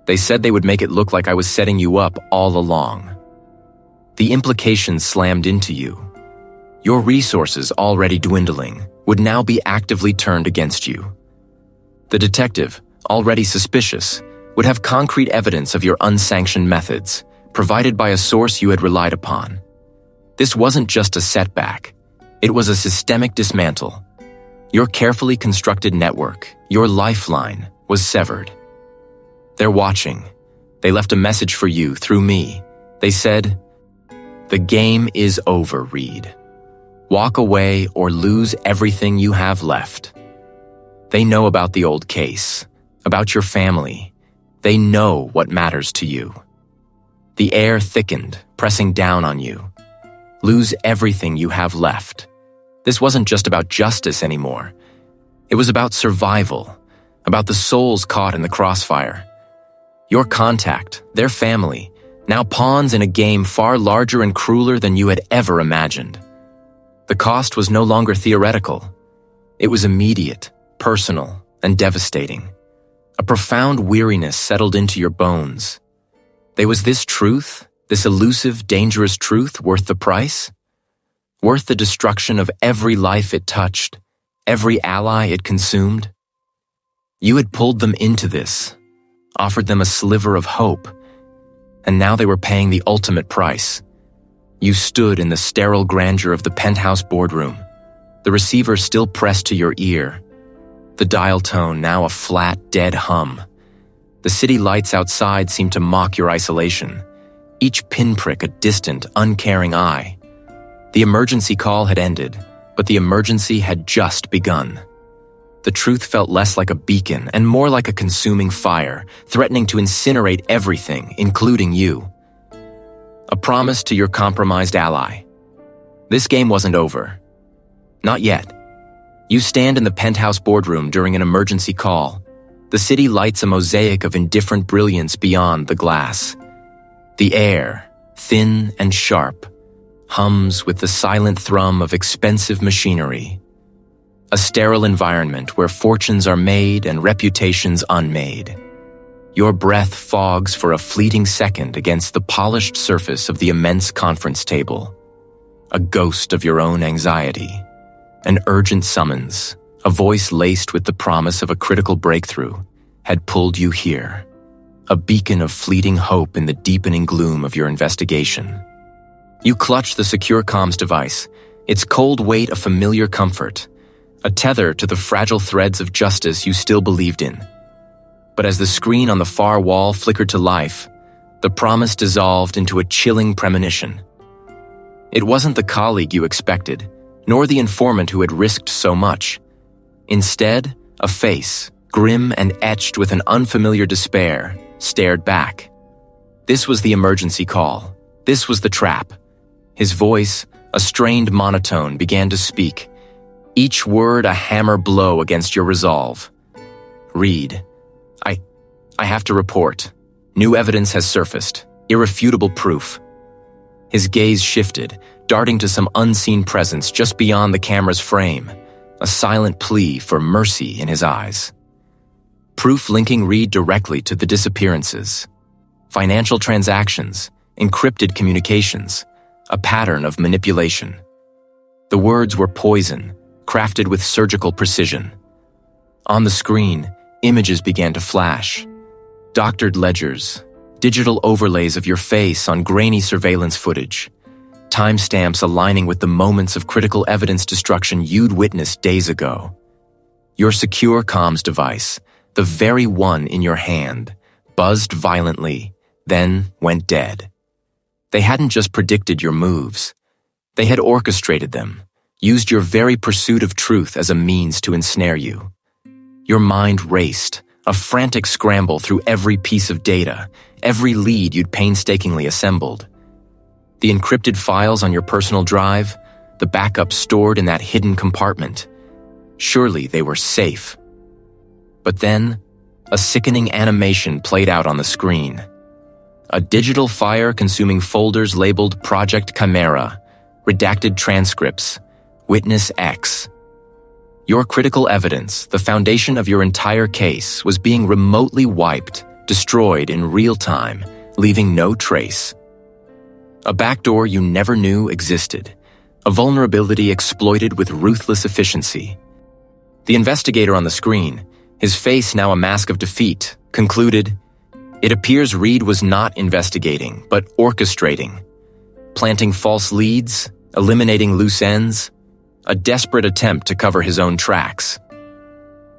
They said they would make it look like I was setting you up all along. The implications slammed into you. Your resources, already dwindling, would now be actively turned against you. The detective, already suspicious, would have concrete evidence of your unsanctioned methods, provided by a source you had relied upon. This wasn't just a setback. It was a systemic dismantle. Your carefully constructed network, your lifeline, was severed. They're watching. They left a message for you through me. They said, "The game is over, Reed. Walk away or lose everything you have left." They know about the old case, about your family. They know what matters to you. The air thickened, pressing down on you. Lose everything you have left. This wasn't just about justice anymore. It was about survival, about the souls caught in the crossfire. Your contact, their family, now pawns in a game far larger and crueler than you had ever imagined. The cost was no longer theoretical. It was immediate, personal, and devastating. A profound weariness settled into your bones. Was this truth, this elusive, dangerous truth, worth the price? Worth the destruction of every life it touched, every ally it consumed? You had pulled them into this, offered them a sliver of hope, and now they were paying the ultimate price. You stood in the sterile grandeur of the penthouse boardroom, the receiver still pressed to your ear, the dial tone now a flat, dead hum. The city lights outside seemed to mock your isolation, each pinprick a distant, uncaring eye. The emergency call had ended, but the emergency had just begun. The truth felt less like a beacon and more like a consuming fire, threatening to incinerate everything, including you. A promise to your compromised ally. This game wasn't over. Not yet. You stand in the penthouse boardroom during an emergency call. The city lights a mosaic of indifferent brilliance beyond the glass. The air, thin and sharp, hums with the silent thrum of expensive machinery. A sterile environment where fortunes are made and reputations unmade. Your breath fogs for a fleeting second against the polished surface of the immense conference table. A ghost of your own anxiety. An urgent summons, a voice laced with the promise of a critical breakthrough, had pulled you here. A beacon of fleeting hope in the deepening gloom of your investigation. You clutch the secure comms device, its cold weight a familiar comfort, a tether to the fragile threads of justice you still believed in. But as the screen on the far wall flickered to life, the promise dissolved into a chilling premonition. It wasn't the colleague you expected, nor the informant who had risked so much. Instead, a face, grim and etched with an unfamiliar despair, stared back. This was the emergency call. This was the trap. His voice, a strained monotone, began to speak, each word a hammer blow against your resolve. "Reed, I have to report. New evidence has surfaced. Irrefutable proof." His gaze shifted, darting to some unseen presence just beyond the camera's frame, a silent plea for mercy in his eyes. Proof linking Reed directly to the disappearances. Financial transactions, encrypted communications, a pattern of manipulation. The words were poison, crafted with surgical precision. On the screen, images began to flash. Doctored ledgers, digital overlays of your face on grainy surveillance footage, timestamps aligning with the moments of critical evidence destruction you'd witnessed days ago. Your secure comms device, the very one in your hand, buzzed violently, then went dead. They hadn't just predicted your moves. They had orchestrated them, used your very pursuit of truth as a means to ensnare you. Your mind raced, a frantic scramble through every piece of data, every lead you'd painstakingly assembled. The encrypted files on your personal drive, the backups stored in that hidden compartment. Surely they were safe. But then, a sickening animation played out on the screen. A digital fire consuming folders labeled Project Chimera, redacted transcripts, Witness X. Your critical evidence, the foundation of your entire case, was being remotely wiped, destroyed in real time, leaving no trace. A backdoor you never knew existed, a vulnerability exploited with ruthless efficiency. The investigator on the screen, his face now a mask of defeat, concluded, "It appears Reed was not investigating, but orchestrating, planting false leads, eliminating loose ends, a desperate attempt to cover his own tracks."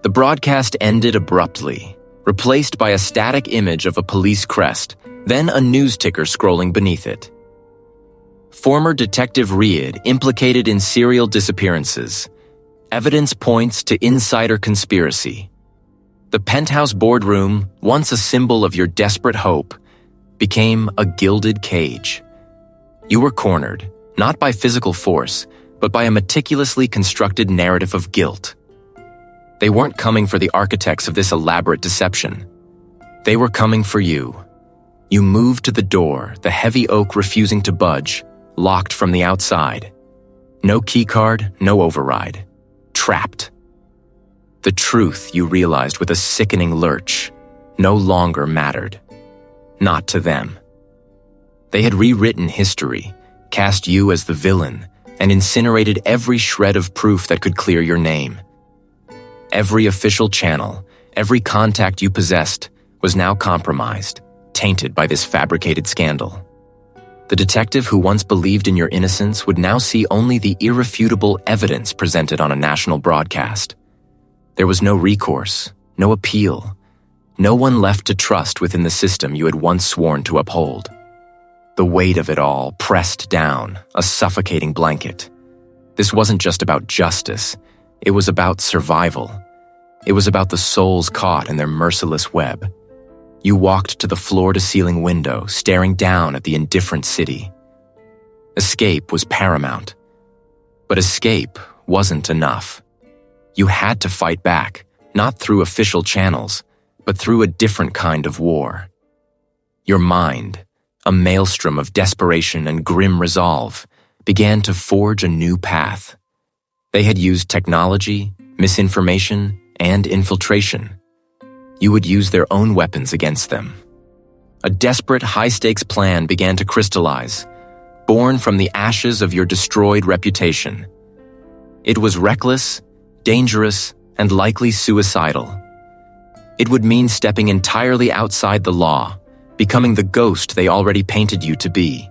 The broadcast ended abruptly, replaced by a static image of a police crest, then a news ticker scrolling beneath it. Former Detective Reed implicated in serial disappearances. Evidence points to insider conspiracy. The penthouse boardroom, once a symbol of your desperate hope, became a gilded cage. You were cornered, not by physical force, but by a meticulously constructed narrative of guilt. They weren't coming for the architects of this elaborate deception. They were coming for you. You moved to the door, the heavy oak refusing to budge, locked from the outside. No keycard, no override. Trapped. The truth, you realized with a sickening lurch, no longer mattered. Not to them. They had rewritten history, cast you as the villain, and incinerated every shred of proof that could clear your name. Every official channel, every contact you possessed, was now compromised, tainted by this fabricated scandal. The detective who once believed in your innocence would now see only the irrefutable evidence presented on a national broadcast. There was no recourse, no appeal, no one left to trust within the system you had once sworn to uphold. The weight of it all pressed down, a suffocating blanket. This wasn't just about justice, it was about survival. It was about the souls caught in their merciless web. You walked to the floor-to-ceiling window, staring down at the indifferent city. Escape was paramount. But escape wasn't enough. You had to fight back, not through official channels, but through a different kind of war. Your mind, a maelstrom of desperation and grim resolve, began to forge a new path. They had used technology, misinformation, and infiltration. You would use their own weapons against them. A desperate, high-stakes plan began to crystallize, born from the ashes of your destroyed reputation. It was reckless, dangerous, and likely suicidal. It would mean stepping entirely outside the law, becoming the ghost they already painted you to be.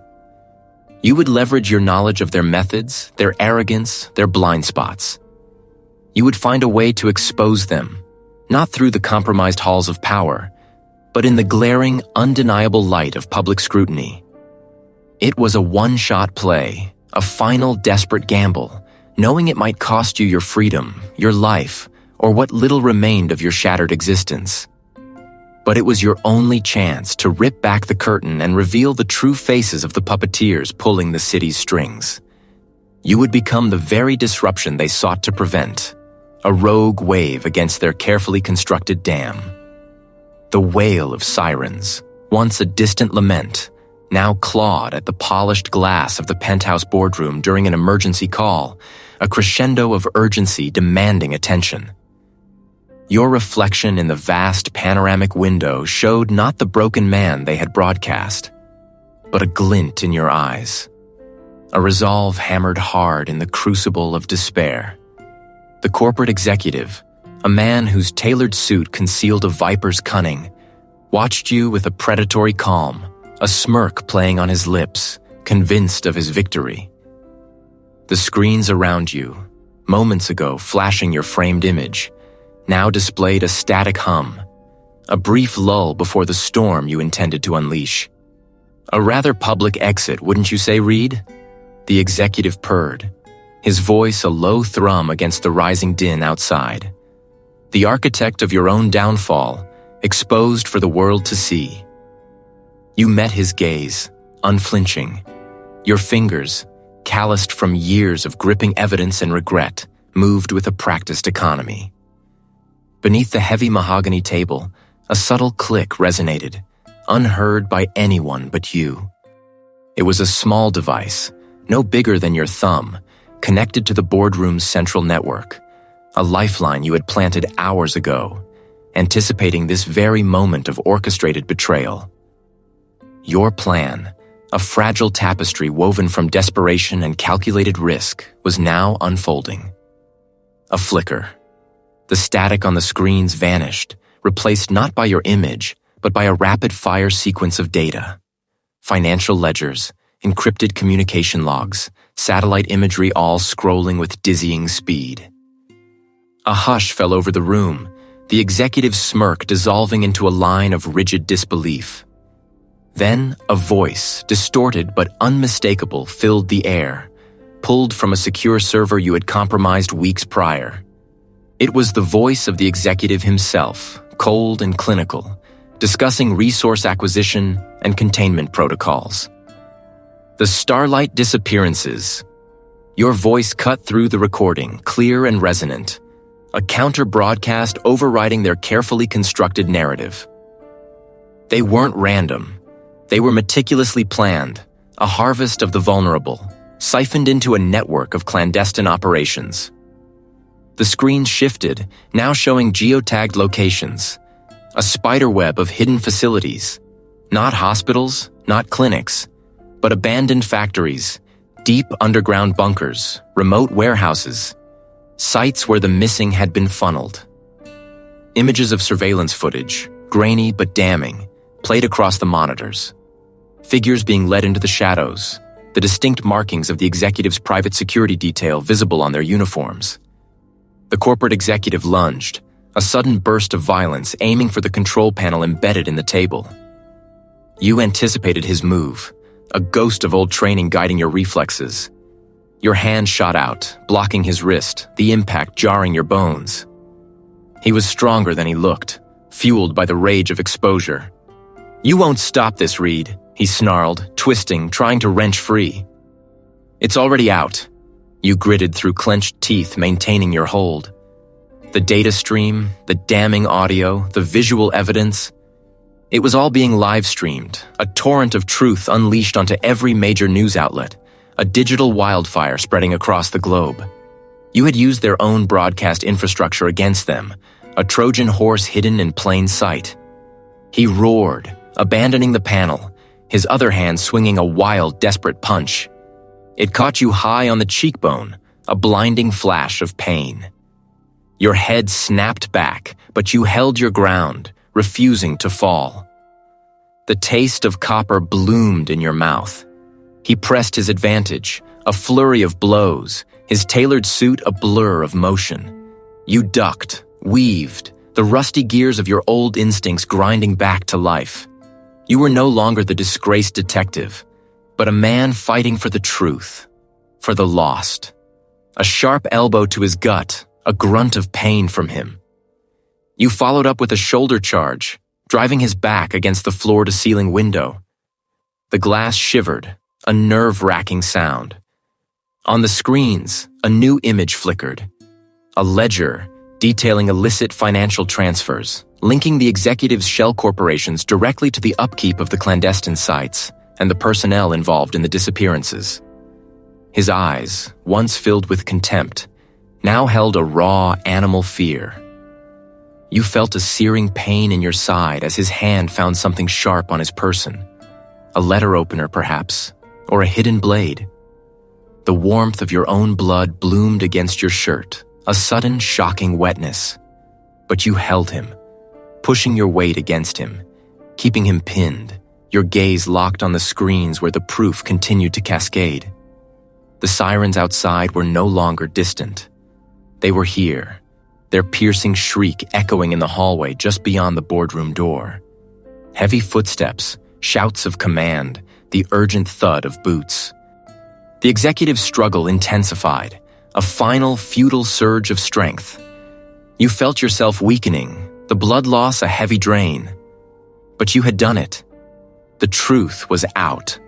You would leverage your knowledge of their methods, their arrogance, their blind spots. You would find a way to expose them, not through the compromised halls of power, but in the glaring, undeniable light of public scrutiny. It was a one-shot play, a final desperate gamble, knowing it might cost you your freedom, your life, or what little remained of your shattered existence. But it was your only chance to rip back the curtain and reveal the true faces of the puppeteers pulling the city's strings. You would become the very disruption they sought to prevent, a rogue wave against their carefully constructed dam. The wail of sirens, once a distant lament, now clawed at the polished glass of the penthouse boardroom during an emergency call, a crescendo of urgency demanding attention. Your reflection in the vast panoramic window showed not the broken man they had broadcast, but a glint in your eyes, a resolve hammered hard in the crucible of despair. The corporate executive, a man whose tailored suit concealed a viper's cunning, watched you with a predatory calm, a smirk playing on his lips, convinced of his victory. The screens around you, moments ago flashing your framed image, now displayed a static hum, a brief lull before the storm you intended to unleash. A rather public exit, wouldn't you say, Reed? The executive purred, his voice a low thrum against the rising din outside. The architect of your own downfall, exposed for the world to see. You met his gaze, unflinching, your fingers, calloused from years of gripping evidence and regret, moved with a practiced economy. Beneath the heavy mahogany table, a subtle click resonated, unheard by anyone but you. It was a small device, no bigger than your thumb, connected to the boardroom's central network, a lifeline you had planted hours ago, anticipating this very moment of orchestrated betrayal. Your plan, a fragile tapestry woven from desperation and calculated risk, was now unfolding. A flicker. The static on the screens vanished, replaced not by your image, but by a rapid-fire sequence of data. Financial ledgers, encrypted communication logs, satellite imagery all scrolling with dizzying speed. A hush fell over the room, the executive's smirk dissolving into a line of rigid disbelief. Then, a voice, distorted but unmistakable, filled the air, pulled from a secure server you had compromised weeks prior. It was the voice of the executive himself, cold and clinical, discussing resource acquisition and containment protocols. The Starlight disappearances. Your voice cut through the recording, clear and resonant, a counter-broadcast overriding their carefully constructed narrative. They weren't random. They were meticulously planned, a harvest of the vulnerable, siphoned into a network of clandestine operations. The screen shifted, now showing geotagged locations, a spiderweb of hidden facilities, not hospitals, not clinics, but abandoned factories, deep underground bunkers, remote warehouses, sites where the missing had been funneled. Images of surveillance footage, grainy but damning, played across the monitors. Figures being led into the shadows, the distinct markings of the executive's private security detail visible on their uniforms. The corporate executive lunged, a sudden burst of violence aiming for the control panel embedded in the table. You anticipated his move, a ghost of old training guiding your reflexes. Your hand shot out, blocking his wrist, the impact jarring your bones. He was stronger than he looked, fueled by the rage of exposure. "You won't stop this, Reed," he snarled, twisting, trying to wrench free. "It's already out." You gritted through clenched teeth, maintaining your hold. The data stream, the damning audio, the visual evidence. It was all being live-streamed, a torrent of truth unleashed onto every major news outlet, a digital wildfire spreading across the globe. You had used their own broadcast infrastructure against them, a Trojan horse hidden in plain sight. He roared, abandoning the panel, his other hand swinging a wild, desperate punch. It caught you high on the cheekbone, a blinding flash of pain. Your head snapped back, but you held your ground, refusing to fall. The taste of copper bloomed in your mouth. He pressed his advantage, a flurry of blows, his tailored suit a blur of motion. You ducked, weaved, the rusty gears of your old instincts grinding back to life. You were no longer the disgraced detective, but a man fighting for the truth, for the lost. A sharp elbow to his gut, a grunt of pain from him. You followed up with a shoulder charge, driving his back against the floor-to-ceiling window. The glass shivered, a nerve-wracking sound. On the screens, a new image flickered. A ledger detailing illicit financial transfers, linking the executive's shell corporations directly to the upkeep of the clandestine sites, and the personnel involved in the disappearances. His eyes, once filled with contempt, now held a raw animal fear. You felt a searing pain in your side as his hand found something sharp on his person. A letter opener, perhaps, or a hidden blade. The warmth of your own blood bloomed against your shirt, a sudden, shocking wetness. But you held him, pushing your weight against him, keeping him pinned, your gaze locked on the screens where the proof continued to cascade. The sirens outside were no longer distant. They were here, their piercing shriek echoing in the hallway just beyond the boardroom door. Heavy footsteps, shouts of command, the urgent thud of boots. The executive's struggle intensified, a final, futile surge of strength. You felt yourself weakening, the blood loss a heavy drain. But you had done it. The truth was out.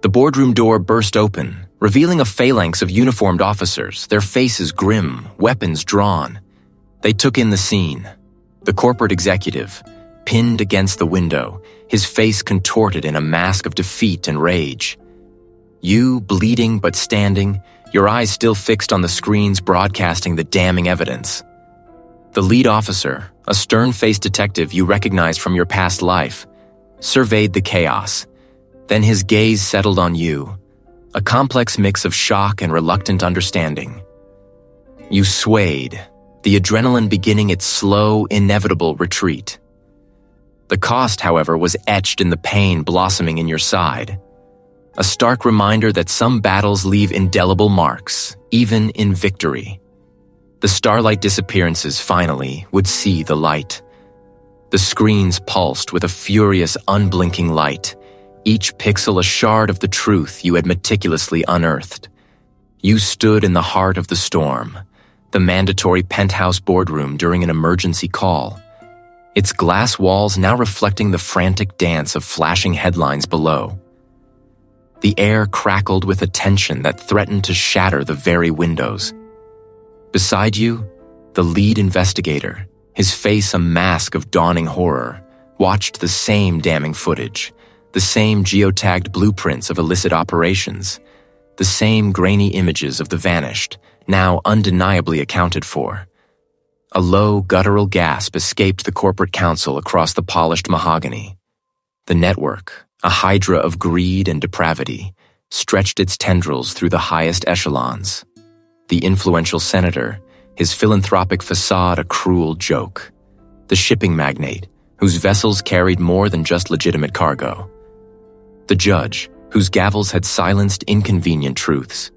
The boardroom door burst open, revealing a phalanx of uniformed officers, their faces grim, weapons drawn. They took in the scene. The corporate executive, pinned against the window, his face contorted in a mask of defeat and rage. You, bleeding but standing, your eyes still fixed on the screens broadcasting the damning evidence. The lead officer, a stern-faced detective you recognized from your past life, surveyed the chaos. Then his gaze settled on you, a complex mix of shock and reluctant understanding. You swayed, the adrenaline beginning its slow, inevitable retreat. The cost, however, was etched in the pain blossoming in your side. A stark reminder that some battles leave indelible marks, even in victory. The starlight disappearances, finally, would see the light. The screens pulsed with a furious, unblinking light, each pixel a shard of the truth you had meticulously unearthed. You stood in the heart of the storm, the mandatory penthouse boardroom during an emergency call, its glass walls now reflecting the frantic dance of flashing headlines below. The air crackled with a tension that threatened to shatter the very windows. Beside you, the lead investigator, his face a mask of dawning horror, watched the same damning footage, the same geotagged blueprints of illicit operations, the same grainy images of the vanished, now undeniably accounted for. A low, guttural gasp escaped the corporate council across the polished mahogany. The network, a hydra of greed and depravity, stretched its tendrils through the highest echelons. The influential senator, his philanthropic facade a cruel joke. The shipping magnate, whose vessels carried more than just legitimate cargo. The judge, whose gavels had silenced inconvenient truths.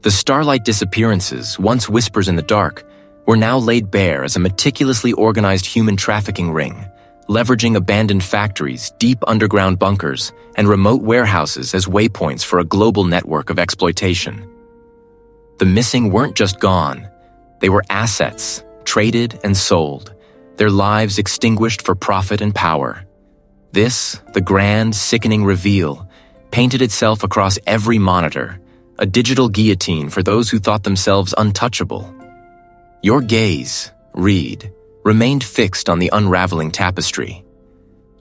The starlight disappearances, once whispers in the dark, were now laid bare as a meticulously organized human trafficking ring, leveraging abandoned factories, deep underground bunkers, and remote warehouses as waypoints for a global network of exploitation. The missing weren't just gone. They were assets, traded and sold, their lives extinguished for profit and power. This, the grand, sickening reveal, painted itself across every monitor, a digital guillotine for those who thought themselves untouchable. Your gaze, Reed, remained fixed on the unraveling tapestry.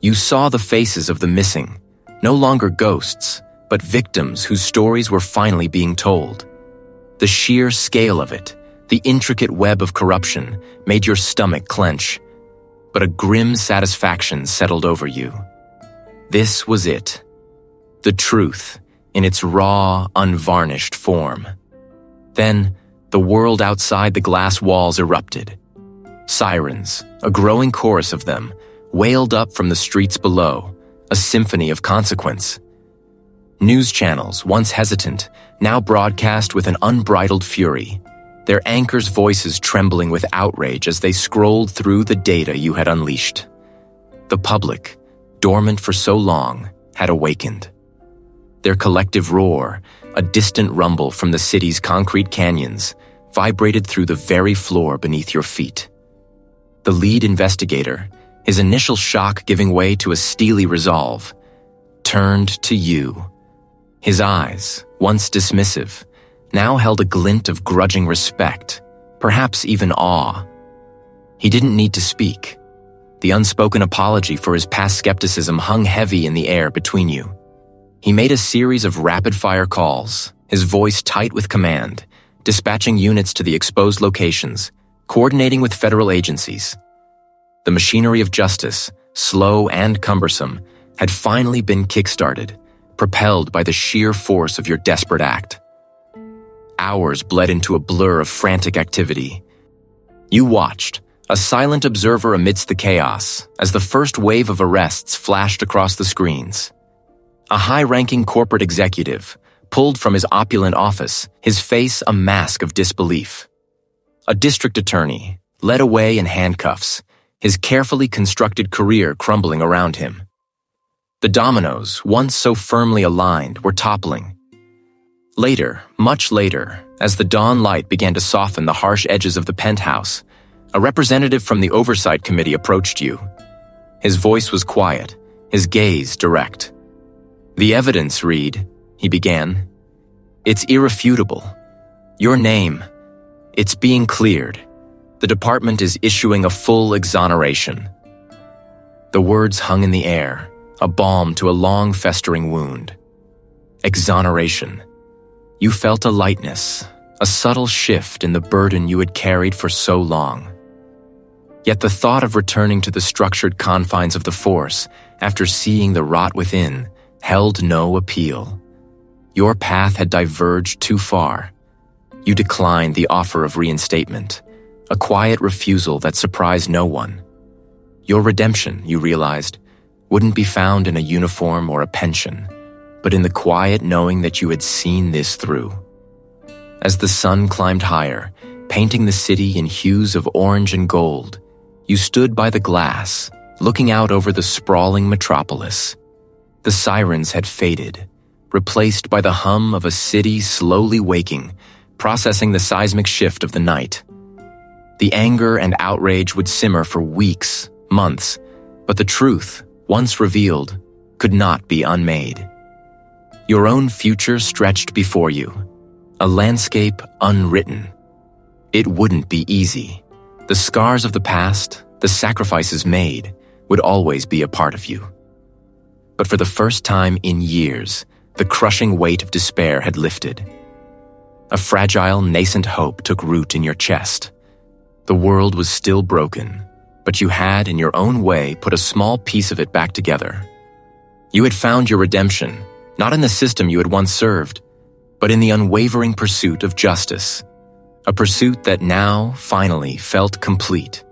You saw the faces of the missing, no longer ghosts, but victims whose stories were finally being told. The sheer scale of it, the intricate web of corruption, made your stomach clench. But a grim satisfaction settled over you. This was it. The truth, in its raw, unvarnished form. Then, the world outside the glass walls erupted. Sirens, a growing chorus of them, wailed up from the streets below, a symphony of consequence. News channels, once hesitant, now broadcast with an unbridled fury, their anchors' voices trembling with outrage as they scrolled through the data you had unleashed. The public, dormant for so long, had awakened. Their collective roar, a distant rumble from the city's concrete canyons, vibrated through the very floor beneath your feet. The lead investigator, his initial shock giving way to a steely resolve, turned to you. His eyes, once dismissive, now held a glint of grudging respect, perhaps even awe. He didn't need to speak. The unspoken apology for his past skepticism hung heavy in the air between you. He made a series of rapid-fire calls, his voice tight with command, dispatching units to the exposed locations, coordinating with federal agencies. The machinery of justice, slow and cumbersome, had finally been kick-started, propelled by the sheer force of your desperate act. Hours bled into a blur of frantic activity. You watched, a silent observer amidst the chaos, as the first wave of arrests flashed across the screens. A high-ranking corporate executive, pulled from his opulent office, his face a mask of disbelief. A district attorney, led away in handcuffs, his carefully constructed career crumbling around him. The dominoes, once so firmly aligned, were toppling. Later, much later, as the dawn light began to soften the harsh edges of the penthouse, a representative from the Oversight Committee approached you. His voice was quiet, his gaze direct. "The evidence, Reed," he began. "It's irrefutable. Your name, it's being cleared. The department is issuing a full exoneration." The words hung in the air, a balm to a long festering wound. Exoneration. You felt a lightness, a subtle shift in the burden you had carried for so long. Yet the thought of returning to the structured confines of the force, after seeing the rot within, held no appeal. Your path had diverged too far. You declined the offer of reinstatement, a quiet refusal that surprised no one. Your redemption, you realized, wouldn't be found in a uniform or a pension, but in the quiet knowing that you had seen this through. As the sun climbed higher, painting the city in hues of orange and gold, you stood by the glass, looking out over the sprawling metropolis. The sirens had faded, replaced by the hum of a city slowly waking, processing the seismic shift of the night. The anger and outrage would simmer for weeks, months, but the truth, once revealed, could not be unmade. Your own future stretched before you, a landscape unwritten. It wouldn't be easy. The scars of the past, the sacrifices made, would always be a part of you. But for the first time in years, the crushing weight of despair had lifted. A fragile, nascent hope took root in your chest. The world was still broken, but you had, in your own way, put a small piece of it back together. You had found your redemption, not in the system you had once served, but in the unwavering pursuit of justice, a pursuit that now, finally, felt complete.